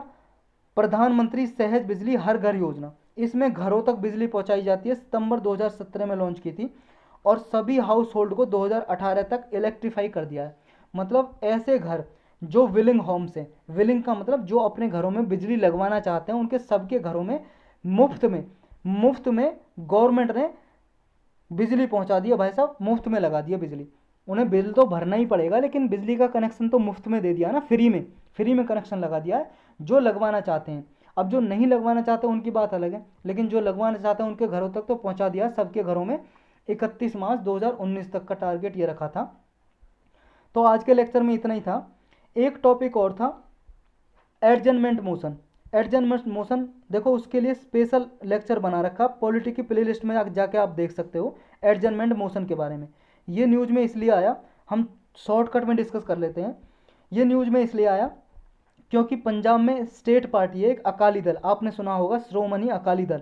प्रधानमंत्री सहज बिजली हर घर योजना। इसमें घरों तक बिजली पहुंचाई जाती है, सितंबर 2017 में लॉन्च की थी और सभी हाउस होल्ड को 2018 तक इलेक्ट्रीफाई कर दिया है। मतलब ऐसे घर जो विलिंग होम्स हैं, विलिंग का मतलब जो अपने घरों में बिजली लगवाना चाहते हैं, उनके सबके घरों में मुफ्त में गवर्नमेंट ने बिजली पहुंचा दिया भाई साहब, मुफ्त में लगा दिया बिजली। उन्हें बिल तो भरना ही पड़ेगा लेकिन बिजली का कनेक्शन तो मुफ्त में दे दिया ना, फ्री में कनेक्शन लगा दिया है जो लगवाना चाहते हैं। अब जो नहीं लगवाना चाहते उनकी बात अलग है, लेकिन जो लगवाना चाहते हैं उनके घरों तक तो पहुंचा दिया सबके घरों में। 31 मार्च 2019 तक का टारगेट ये रखा था। तो आज के लेक्चर में इतना ही था। एक टॉपिक और था, एडजमेंट मोशन। एडजमेंट मोशन देखो उसके लिए स्पेशल लेक्चर बना रखा, पॉलिटी की प्लेलिस्ट में जाके आप देख सकते हो एडजमेंट मोशन के बारे में। ये न्यूज़ में इसलिए आया, हम शॉर्टकट में डिस्कस कर लेते हैं। ये न्यूज़ में इसलिए आया क्योंकि पंजाब में स्टेट पार्टी है एक अकाली दल, आपने सुना होगा श्रोमणी अकाली दल।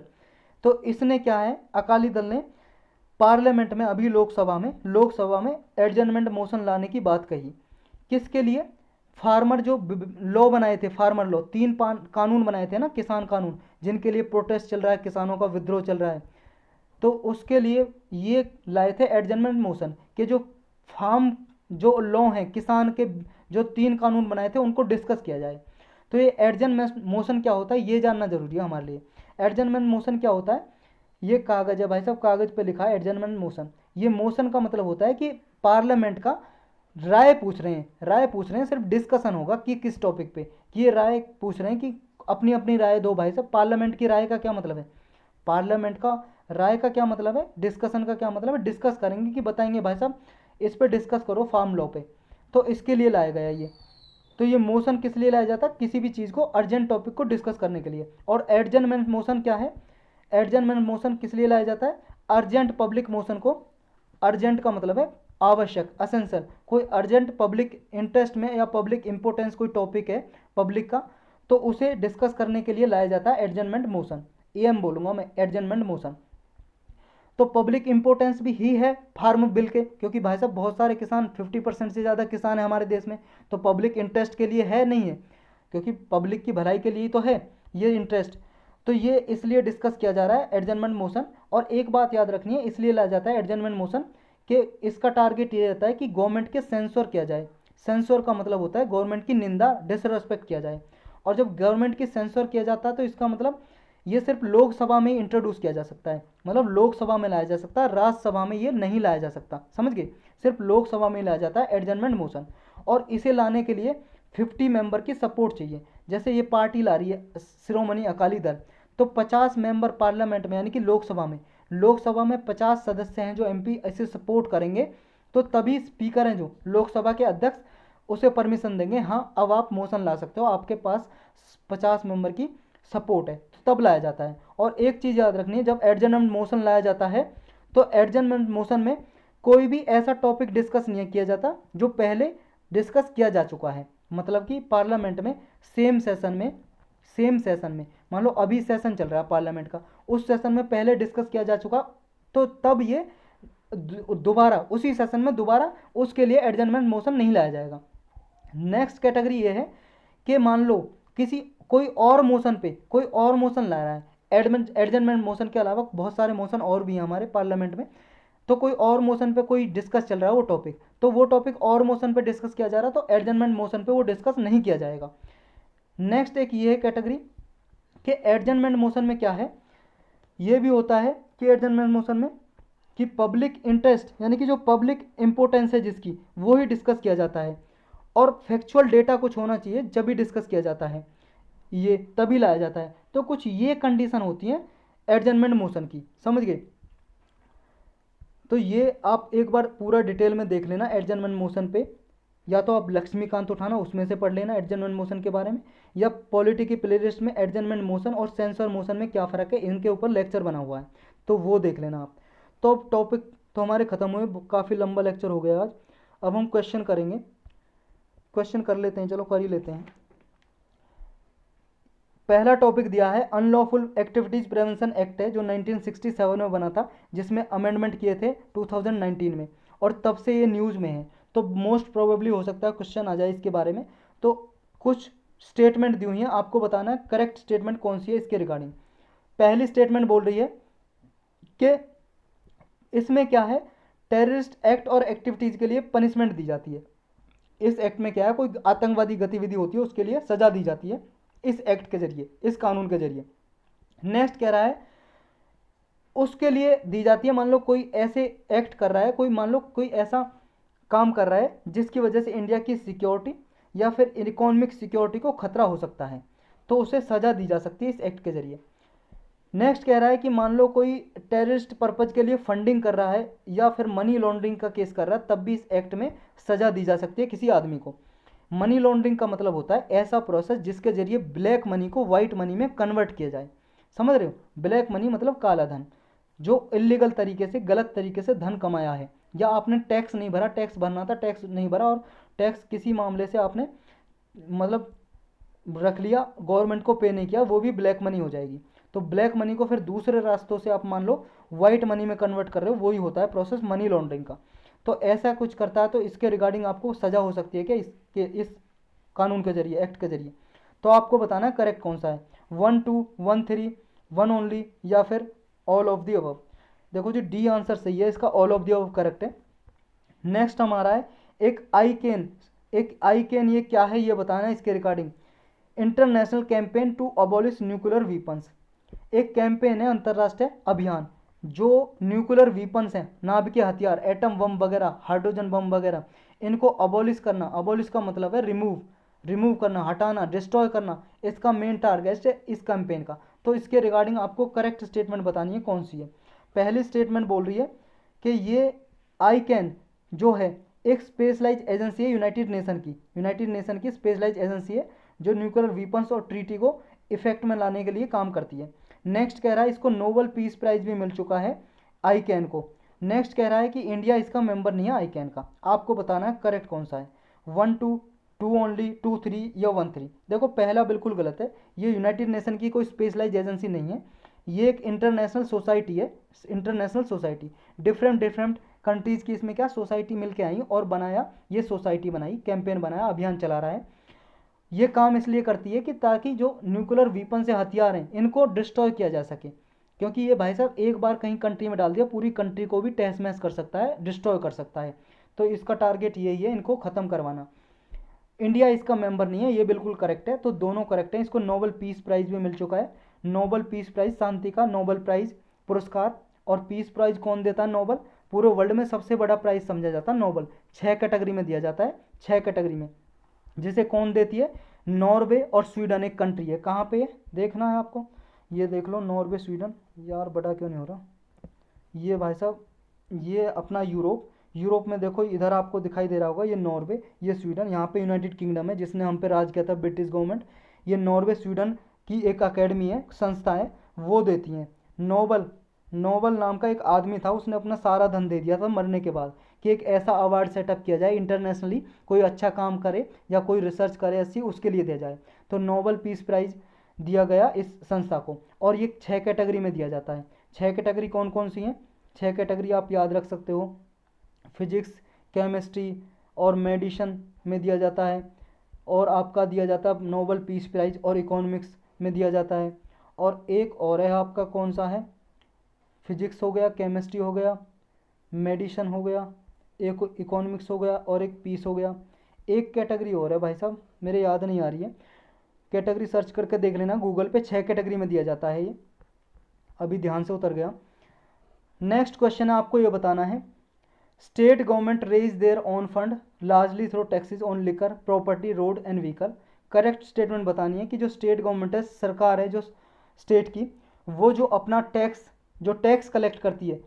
तो इसने क्या है, अकाली दल ने पार्लियामेंट में अभी लोकसभा में एडजमेंट मोशन लाने की बात कही। किसके लिए? फार्मर जो लॉ बनाए थे, फार्मर लॉ, कानून बनाए थे ना, किसान कानून, जिनके लिए प्रोटेस्ट चल रहा है, किसानों का विद्रोह चल रहा है, तो उसके लिए ये लाए थे एडजमेंट मोशन कि जो फार्म जो लॉ हैं, किसान के जो 3 कानून बनाए थे उनको डिस्कस किया जाए। तो ये एडजमेंट मोशन क्या होता है ये जानना जरूरी है हमारे लिए। एडजमेंट मोशन क्या होता है? ये कागज है भाई साहब, कागज पे लिखा है एडजमेंट मोशन। ये मोशन का मतलब होता है कि पार्लियामेंट का राय पूछ रहे हैं, सिर्फ डिस्कशन होगा कि किस टॉपिक पे, कि ये राय पूछ रहे हैं कि अपनी अपनी राय दो भाई साहब। पार्लियामेंट की राय का क्या मतलब है? पार्लियामेंट का राय का क्या मतलब है? डिस्कशन का क्या मतलब है? डिस्कस करेंगे कि बताएंगे भाई साहब इस पर डिस्कस करो फार्म लॉ पे। तो इसके लिए लाया गया ये। तो ये मोशन किस लिए लाया जाता है? किसी भी चीज़ को, अर्जेंट टॉपिक को डिस्कस करने के लिए। और एडजमेंट मोशन क्या है? एडजमेंट मोशन किस लिए लाया जाता है? अर्जेंट पब्लिक मोशन को, अर्जेंट का मतलब है आवश्यक, असेंशियल, कोई अर्जेंट पब्लिक इंटरेस्ट में या पब्लिक इंपोर्टेंस कोई टॉपिक है पब्लिक का, तो उसे डिस्कस करने के लिए लाया जाता है एडजमेंट मोशन। एम बोलूँगा मैं, एडजमेंट मोशन। तो पब्लिक इंपोर्टेंस भी ही है फार्म बिल के, क्योंकि भाई साहब बहुत सारे किसान, 50% से ज़्यादा किसान है हमारे देश में, तो पब्लिक इंटरेस्ट के लिए है नहीं है, क्योंकि पब्लिक की भलाई के लिए तो है ये इंटरेस्ट। तो ये इसलिए डिस्कस किया जा रहा है एडजमेंट मोशन। और एक बात याद रखनी है, इसलिए लाया जाता है एडजमेंट मोशन कि इसका टारगेट ये रहता है कि गवर्नमेंट के सेंसर किया जाए। सेंसर का मतलब होता है गवर्नमेंट की निंदा, डिसरेस्पेक्ट किया जाए। और जब गवर्नमेंट की सेंसर किया जाता है तो इसका मतलब ये सिर्फ लोकसभा में इंट्रोड्यूस किया जा सकता है, मतलब लोकसभा में लाया जा सकता है, राज्यसभा में ये नहीं लाया जा सकता, समझ गए? सिर्फ लोकसभा में लाया जाता है एडजमेंट मोशन। और इसे लाने के लिए 50 मेंबर की सपोर्ट चाहिए। जैसे ये पार्टी ला रही है शिरोमणि अकाली दल, तो 50 मेंबर पार्लियामेंट में यानी कि लोकसभा में 50 सदस्य हैं जो एमपी इसे सपोर्ट करेंगे, तो तभी स्पीकर हैं जो लोकसभा के अध्यक्ष उसे परमिशन देंगे, हाँ अब आप मोशन ला सकते हो, आपके पास 50 मेंबर की सपोर्ट है, तो तब लाया जाता है। और एक चीज़ याद रखनी है, जब एडजमेंट मोशन लाया जाता है तो एडजमेंट मोशन में कोई भी ऐसा टॉपिक डिस्कस नहीं किया जाता जो पहले डिस्कस किया जा चुका है। मतलब कि पार्लियामेंट में सेम सेशन में मान लो अभी सेशन चल रहा है पार्लियामेंट का, उस सेशन में पहले डिस्कस किया जा चुका, तो तब ये दोबारा उसी सेशन में दोबारा उसके लिए एडजमेंट मोशन नहीं लाया जाएगा। नेक्स्ट कैटेगरी ये है कि मान लो कोई और मोशन ला रहा है, एडजमेंट मोशन के अलावा बहुत सारे मोशन और भी हैं हमारे पार्लियामेंट में, तो कोई और मोशन पे कोई डिस्कस चल रहा है वो टॉपिक, तो वो टॉपिक और मोशन पे डिस्कस किया जा रहा है, तो एडजमेंट मोशन पे वो डिस्कस नहीं किया जाएगा। नेक्स्ट एक ये है कैटेगरी कि एडजमेंट मोशन में क्या है, ये भी होता है कि एडजमेंट मोशन में कि पब्लिक इंटरेस्ट यानी कि जो पब्लिक इंपोर्टेंस है जिसकी, वो ही डिस्कस किया जाता है, और फैक्चुअल डेटा कुछ होना चाहिए जब भी डिस्कस किया जाता है, ये तभी लाया जाता है। तो कुछ ये कंडीशन होती हैं एडजमेंट मोशन की, समझ गए? तो ये आप एक बार पूरा डिटेल में देख लेना एडजर्नमेंट मोशन पे, या तो आप लक्ष्मीकांत उठाना उसमें से पढ़ लेना एडजर्नमेंट मोशन के बारे में, या पॉलिटी की प्लेलिस्ट में एडजर्नमेंट मोशन और सेंसर मोशन में क्या फ़र्क है इनके ऊपर लेक्चर बना हुआ है, तो वो देख लेना आप। तो अब टॉपिक तो हमारे ख़त्म हुए, काफ़ी लंबा लेक्चर हो गया आज। अब हम क्वेश्चन करेंगे, क्वेश्चन कर लेते हैं, चलो कर ही लेते हैं। पहला टॉपिक दिया है अनलॉफुल एक्टिविटीज़ प्रिवेंशन एक्ट है जो 1967 में बना था, जिसमें अमेंडमेंट किए थे 2019 में, और तब से ये न्यूज़ में है। तो मोस्ट प्रोबेबली हो सकता है क्वेश्चन आ जाए इसके बारे में। तो कुछ स्टेटमेंट दी हुई हैं, आपको बताना है करेक्ट स्टेटमेंट कौन सी है इसके रिगार्डिंग। पहली स्टेटमेंट बोल रही है कि इसमें क्या है, टेररिस्ट एक्ट और एक्टिविटीज़ के लिए पनिशमेंट दी जाती है। इस एक्ट में क्या है, कोई आतंकवादी गतिविधि होती है उसके लिए सजा दी जाती है इस एक्ट के जरिए, इस कानून के जरिए। नेक्स्ट कह रहा है उसके लिए दी जाती है, मान लो कोई ऐसे एक्ट कर रहा है, कोई मान लो कोई ऐसा काम कर रहा है जिसकी वजह से इंडिया की सिक्योरिटी या फिर इकोनॉमिक सिक्योरिटी को खतरा हो सकता है, तो उसे सजा दी जा सकती है इस एक्ट के जरिए। नेक्स्ट कह रहा है कि मान लो कोई टेररिस्ट पर्पज के लिए फंडिंग कर रहा है या फिर मनी लॉन्ड्रिंग का केस कर रहा है, तब भी इस एक्ट में सजा दी जा सकती है किसी आदमी को। मनी लॉन्ड्रिंग का मतलब होता है ऐसा प्रोसेस जिसके जरिए ब्लैक मनी को वाइट मनी में कन्वर्ट किया जाए, समझ रहे हो। ब्लैक मनी मतलब काला धन, जो इलीगल तरीके से, गलत तरीके से धन कमाया है, या आपने टैक्स नहीं भरा, टैक्स भरना था टैक्स नहीं भरा, और टैक्स किसी मामले से आपने मतलब रख लिया, गवर्नमेंट को पे नहीं किया, वो भी ब्लैक मनी हो जाएगी। तो ब्लैक मनी को फिर दूसरे रास्तों से आप मान लो वाइट मनी में कन्वर्ट कर रहे हो, वही होता है प्रोसेस मनी लॉन्ड्रिंग का। तो ऐसा कुछ करता है तो इसके रिगार्डिंग आपको सजा हो सकती है क्या इस कानून के जरिए, एक्ट के जरिए। तो आपको बताना है करेक्ट कौन सा है, 1 2 1 3 1 ओनली या फिर ऑल ऑफ दी अबव। देखो जी डी आंसर सही है इसका, all of the above correct है। नेक्स्ट हमारा है एक आई कैन, एक आई कैन ये क्या है ये बताना है इसके regarding. International campaign to abolish nuclear weapons, एक कैंपेन है, अंतर्राष्ट्रीय अभियान जो न्यूक्लियर वीपन्स हैं, नाभिकीय हथियार, एटम बम वगैरह, हाइड्रोजन बम वगैरह, इनको अबॉलिश करना। अबॉलिश का मतलब है रिमूव, रिमूव करना, हटाना, डिस्ट्रॉय करना, इसका मेन टारगेट है इस कैंपेन का। तो इसके रिगार्डिंग आपको करेक्ट स्टेटमेंट बतानी है कौन सी है। पहली स्टेटमेंट बोल रही है कि ये आई कैन जो है एक स्पेशलाइज एजेंसी है यूनाइटेड नेशन की, यूनाइटेड नेशन की स्पेशलाइज एजेंसी है जो न्यूक्लियर वीपन्स और ट्रीटी को इफेक्ट में लाने के लिए काम करती है। नेक्स्ट कह रहा है इसको नोबल पीस प्राइज भी मिल चुका है आई कैन को। नेक्स्ट कह रहा है कि इंडिया इसका मेंबर नहीं है आई कैन का। आपको बताना है करेक्ट कौन सा है, 1 2 2 ओनली, 2 3 या 1 3। देखो पहला बिल्कुल गलत है, ये यूनाइटेड नेशन की कोई स्पेशलाइज एजेंसी नहीं है, ये एक इंटरनेशनल सोसाइटी है। International society different different countries की इसमें क्या सोसाइटी मिलके आई और बनाया, ये सोसाइटी बनाई, कैंपेन बनाया, अभियान चला रहा है। ये काम इसलिए करती है कि ताकि जो न्यूक्लियर वीपन से हथियार हैं इनको डिस्ट्रॉय किया जा सके, क्योंकि ये भाई साहब एक बार कहीं कंट्री में डाल दिया पूरी कंट्री को भी तहस महस कर सकता है, डिस्ट्रॉय कर सकता है। तो इसका टारगेट यही है, इनको ख़त्म करवाना। इंडिया इसका मेंबर नहीं है, ये बिल्कुल करेक्ट है। तो दोनों करेक्ट हैं। इसको नोबल पीस प्राइज़ भी मिल चुका है, नोबल पीस प्राइज़, शांति का नोबल प्राइज़ पुरस्कार। और पीस प्राइज़ कौन देता है, नोबल। पूरे वर्ल्ड में सबसे बड़ा प्राइज़ समझा जाता है नोबल, 6 कैटेगरी में दिया जाता है, 6 कैटेगरी में। जिसे कौन देती है, नॉर्वे और स्वीडन एक कंट्री है। कहाँ पे है देखना है आपको, ये देख लो नॉर्वे स्वीडन, यार बड़ा क्यों नहीं हो रहा, ये भाई साहब ये अपना यूरोप, यूरोप में देखो इधर आपको दिखाई दे रहा होगा, ये नॉर्वे, ये स्वीडन, यहाँ पे यूनाइटेड किंगडम है जिसने हम पे राज किया था ब्रिटिश गवर्नमेंट। ये नॉर्वे स्वीडन की एक अकेडमी है, संस्था है, वो देती हैं। नोबल, नोबल नाम का एक आदमी था, उसने अपना सारा धन दे दिया था मरने के बाद कि एक ऐसा अवार्ड सेटअप किया जाए इंटरनेशनली, कोई अच्छा काम करे या कोई रिसर्च करे ऐसी, उसके लिए दिया जाए। तो नोबल पीस प्राइज़ दिया गया इस संस्था को, और ये 6 कैटेगरी में दिया जाता है। 6 कैटेगरी कौन कौन सी हैं, 6 कैटेगरी आप याद रख सकते हो, फिजिक्स, केमिस्ट्री और मेडिसिन में दिया जाता है, और आपका दिया जाता है नोबल पीस प्राइज़ और इकोनॉमिक्स में दिया जाता है। और एक और है आपका, कौन सा है, फिजिक्स हो गया, केमिस्ट्री हो गया, मेडिसिन हो गया, एक इकोनॉमिक्स हो गया, और एक पीस हो गया। एक कैटेगरी और है भाई साहब, मेरे याद नहीं आ रही है, कैटेगरी सर्च करके देख लेना गूगल पे, 6 कैटेगरी में दिया जाता है ये, अभी ध्यान से उतर गया। नेक्स्ट क्वेश्चन है, आपको ये बताना है, state government raise their own fund largely through taxes on liquor, property, road and vehicle. Correct statement बतानी है कि जो स्टेट गवर्नमेंट है, सरकार है जो स्टेट की, वो जो अपना टैक्स, जो टैक्स कलेक्ट करती है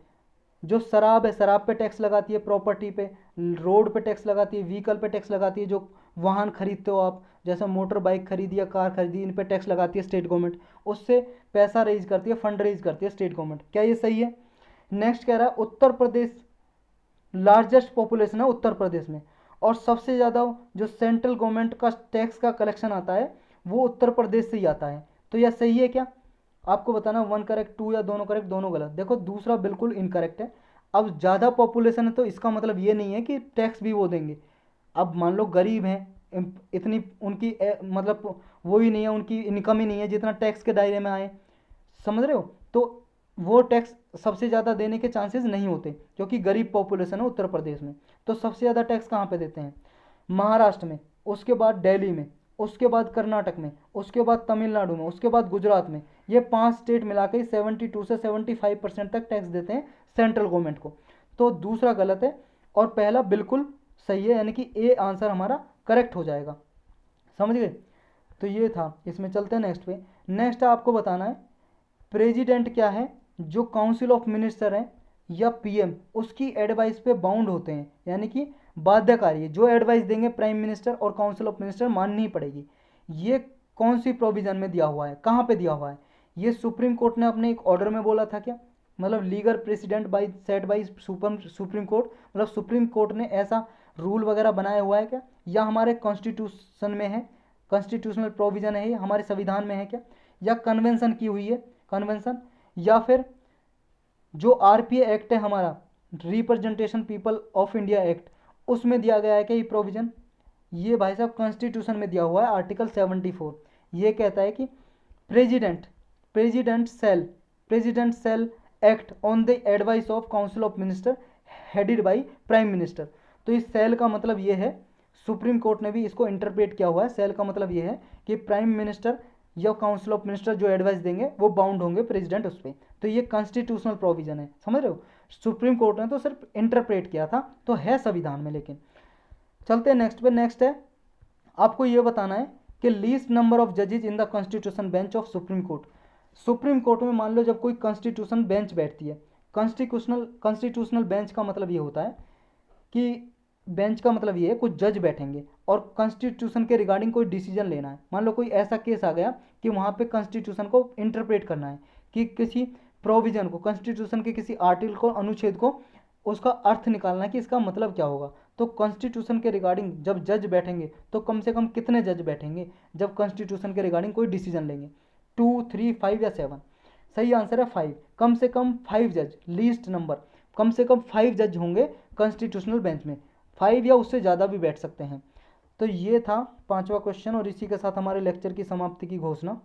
जो शराब है, शराब पे टैक्स लगाती है, प्रॉपर्टी पे, रोड पे टैक्स लगाती है, व्हीकल पे टैक्स लगाती है, जो वाहन खरीदते हो आप, जैसे मोटर बाइक खरीदी या कार खरीदी, इन पे टैक्स लगाती है स्टेट गवर्नमेंट, उससे पैसा रेज करती है, फंड रेज करती है स्टेट गवर्नमेंट। क्या ये सही है? नेक्स्ट कह रहा है उत्तर प्रदेश, लार्जेस्ट पॉपुलेशन है उत्तर प्रदेश में, और सबसे ज़्यादा जो सेंट्रल गवर्नमेंट का टैक्स का कलेक्शन आता है वो उत्तर प्रदेश से ही आता है। तो यह सही है क्या? आपको बताना 1 करेक्ट, 2 या दोनों करेक्ट, दोनों गलत। देखो दूसरा बिल्कुल इनकरेक्ट है। अब ज़्यादा पॉपुलेशन है तो इसका मतलब ये नहीं है कि टैक्स भी वो देंगे। अब मान लो गरीब हैं, इतनी उनकी मतलब वो ही नहीं है, उनकी इनकम ही नहीं है जितना टैक्स के दायरे में आए, समझ रहे हो? तो वो टैक्स सबसे ज़्यादा देने के चांसेस नहीं होते क्योंकि गरीब पॉपुलेशन है उत्तर प्रदेश में। तो सबसे ज़्यादा टैक्स कहाँ पे देते हैं? महाराष्ट्र में, उसके बाद दिल्ली में, उसके बाद कर्नाटक में, उसके बाद तमिलनाडु में, उसके बाद गुजरात में। ये 5 स्टेट मिला के 72 से 75% तक टैक्स देते हैं सेंट्रल गवर्नमेंट को। तो दूसरा गलत है और पहला बिल्कुल सही है, यानी कि ए आंसर हमारा करेक्ट हो जाएगा। समझ गए? तो ये था। इसमें चलते हैं नेक्स्ट पे। नेक्स्ट आपको बताना है प्रेसिडेंट क्या है? जो काउंसिल ऑफ मिनिस्टर है या पीएम, उसकी एडवाइस पे बाउंड होते हैं, यानी कि बाध्यकारी है। जो एडवाइस देंगे प्राइम मिनिस्टर और काउंसिल ऑफ मिनिस्टर माननी ही पड़ेगी। ये कौन सी प्रोविजन में दिया हुआ है, कहाँ पे दिया हुआ है? ये सुप्रीम कोर्ट ने अपने एक ऑर्डर में बोला था क्या? मतलब legal president by set by supreme court, मतलब सुप्रीम कोर्ट ने ऐसा रूल वगैरह बनाया हुआ है क्या? या हमारे कॉन्स्टिट्यूशन में है, कॉन्स्टिट्यूशनल प्रोविजन है, ये हमारे संविधान में है क्या? या कन्वेंशन की हुई है, कन्वेंशन, या फिर जो आरपीए एक्ट है हमारा, representation people of India act, उसमें दिया गया है क्या ये प्रोविजन? ये भाई साहब कॉन्स्टिट्यूशन में दिया हुआ है, आर्टिकल 74। ये कहता है कि president president shall act on the advice of council of minister headed by prime minister. तो इस सेल का मतलब ये है, सुप्रीम कोर्ट ने भी इसको इंटरप्रेट किया हुआ है, सेल का मतलब ये है कि प्राइम मिनिस्टर या काउंसिल ऑफ मिनिस्टर जो एडवाइस देंगे वो बाउंड होंगे प्रेसिडेंट उस पर। तो ये कॉन्स्टिट्यूशनल प्रोविजन है, समझ रहे हो? सुप्रीम कोर्ट ने तो सिर्फ इंटरप्रेट किया था, तो है संविधान में। लेकिन चलते हैं नेक्स्ट पे। नेक्स्ट है आपको ये बताना है कि लीस्ट नंबर ऑफ जजेज in the constitution bench of supreme court. Supreme court में मान लो जब कोई कॉन्स्टिट्यूशन बेंच बैठती है, कॉन्स्टिट्यूशनल बेंच का मतलब ये होता है कि बेंच का मतलब ये है कुछ जज बैठेंगे और कॉन्स्टिट्यूशन के रिगार्डिंग कोई डिसीजन लेना है। मान लो कोई ऐसा केस आ गया कि वहाँ पे कॉन्स्टिट्यूशन को इंटरप्रेट करना है, कि किसी प्रोविजन को, कॉन्स्टिट्यूशन के किसी आर्टिकल को, अनुच्छेद को, उसका अर्थ निकालना है कि इसका मतलब क्या होगा। तो कॉन्स्टिट्यूशन के रिगार्डिंग जब जज बैठेंगे तो कम से कम कितने जज बैठेंगे जब कॉन्स्टिट्यूशन के रिगार्डिंग कोई डिसीजन लेंगे? 2, 3, 5 या 7? सही आंसर है 5। कम से कम 5 जज, लीस्ट नंबर, कम से कम 5 जज होंगे कॉन्स्टिट्यूशनल बेंच में, 5 या उससे ज़्यादा भी बैठ सकते हैं। तो ये था 5वां क्वेश्चन और इसी के साथ हमारे लेक्चर की समाप्ति की घोषणा।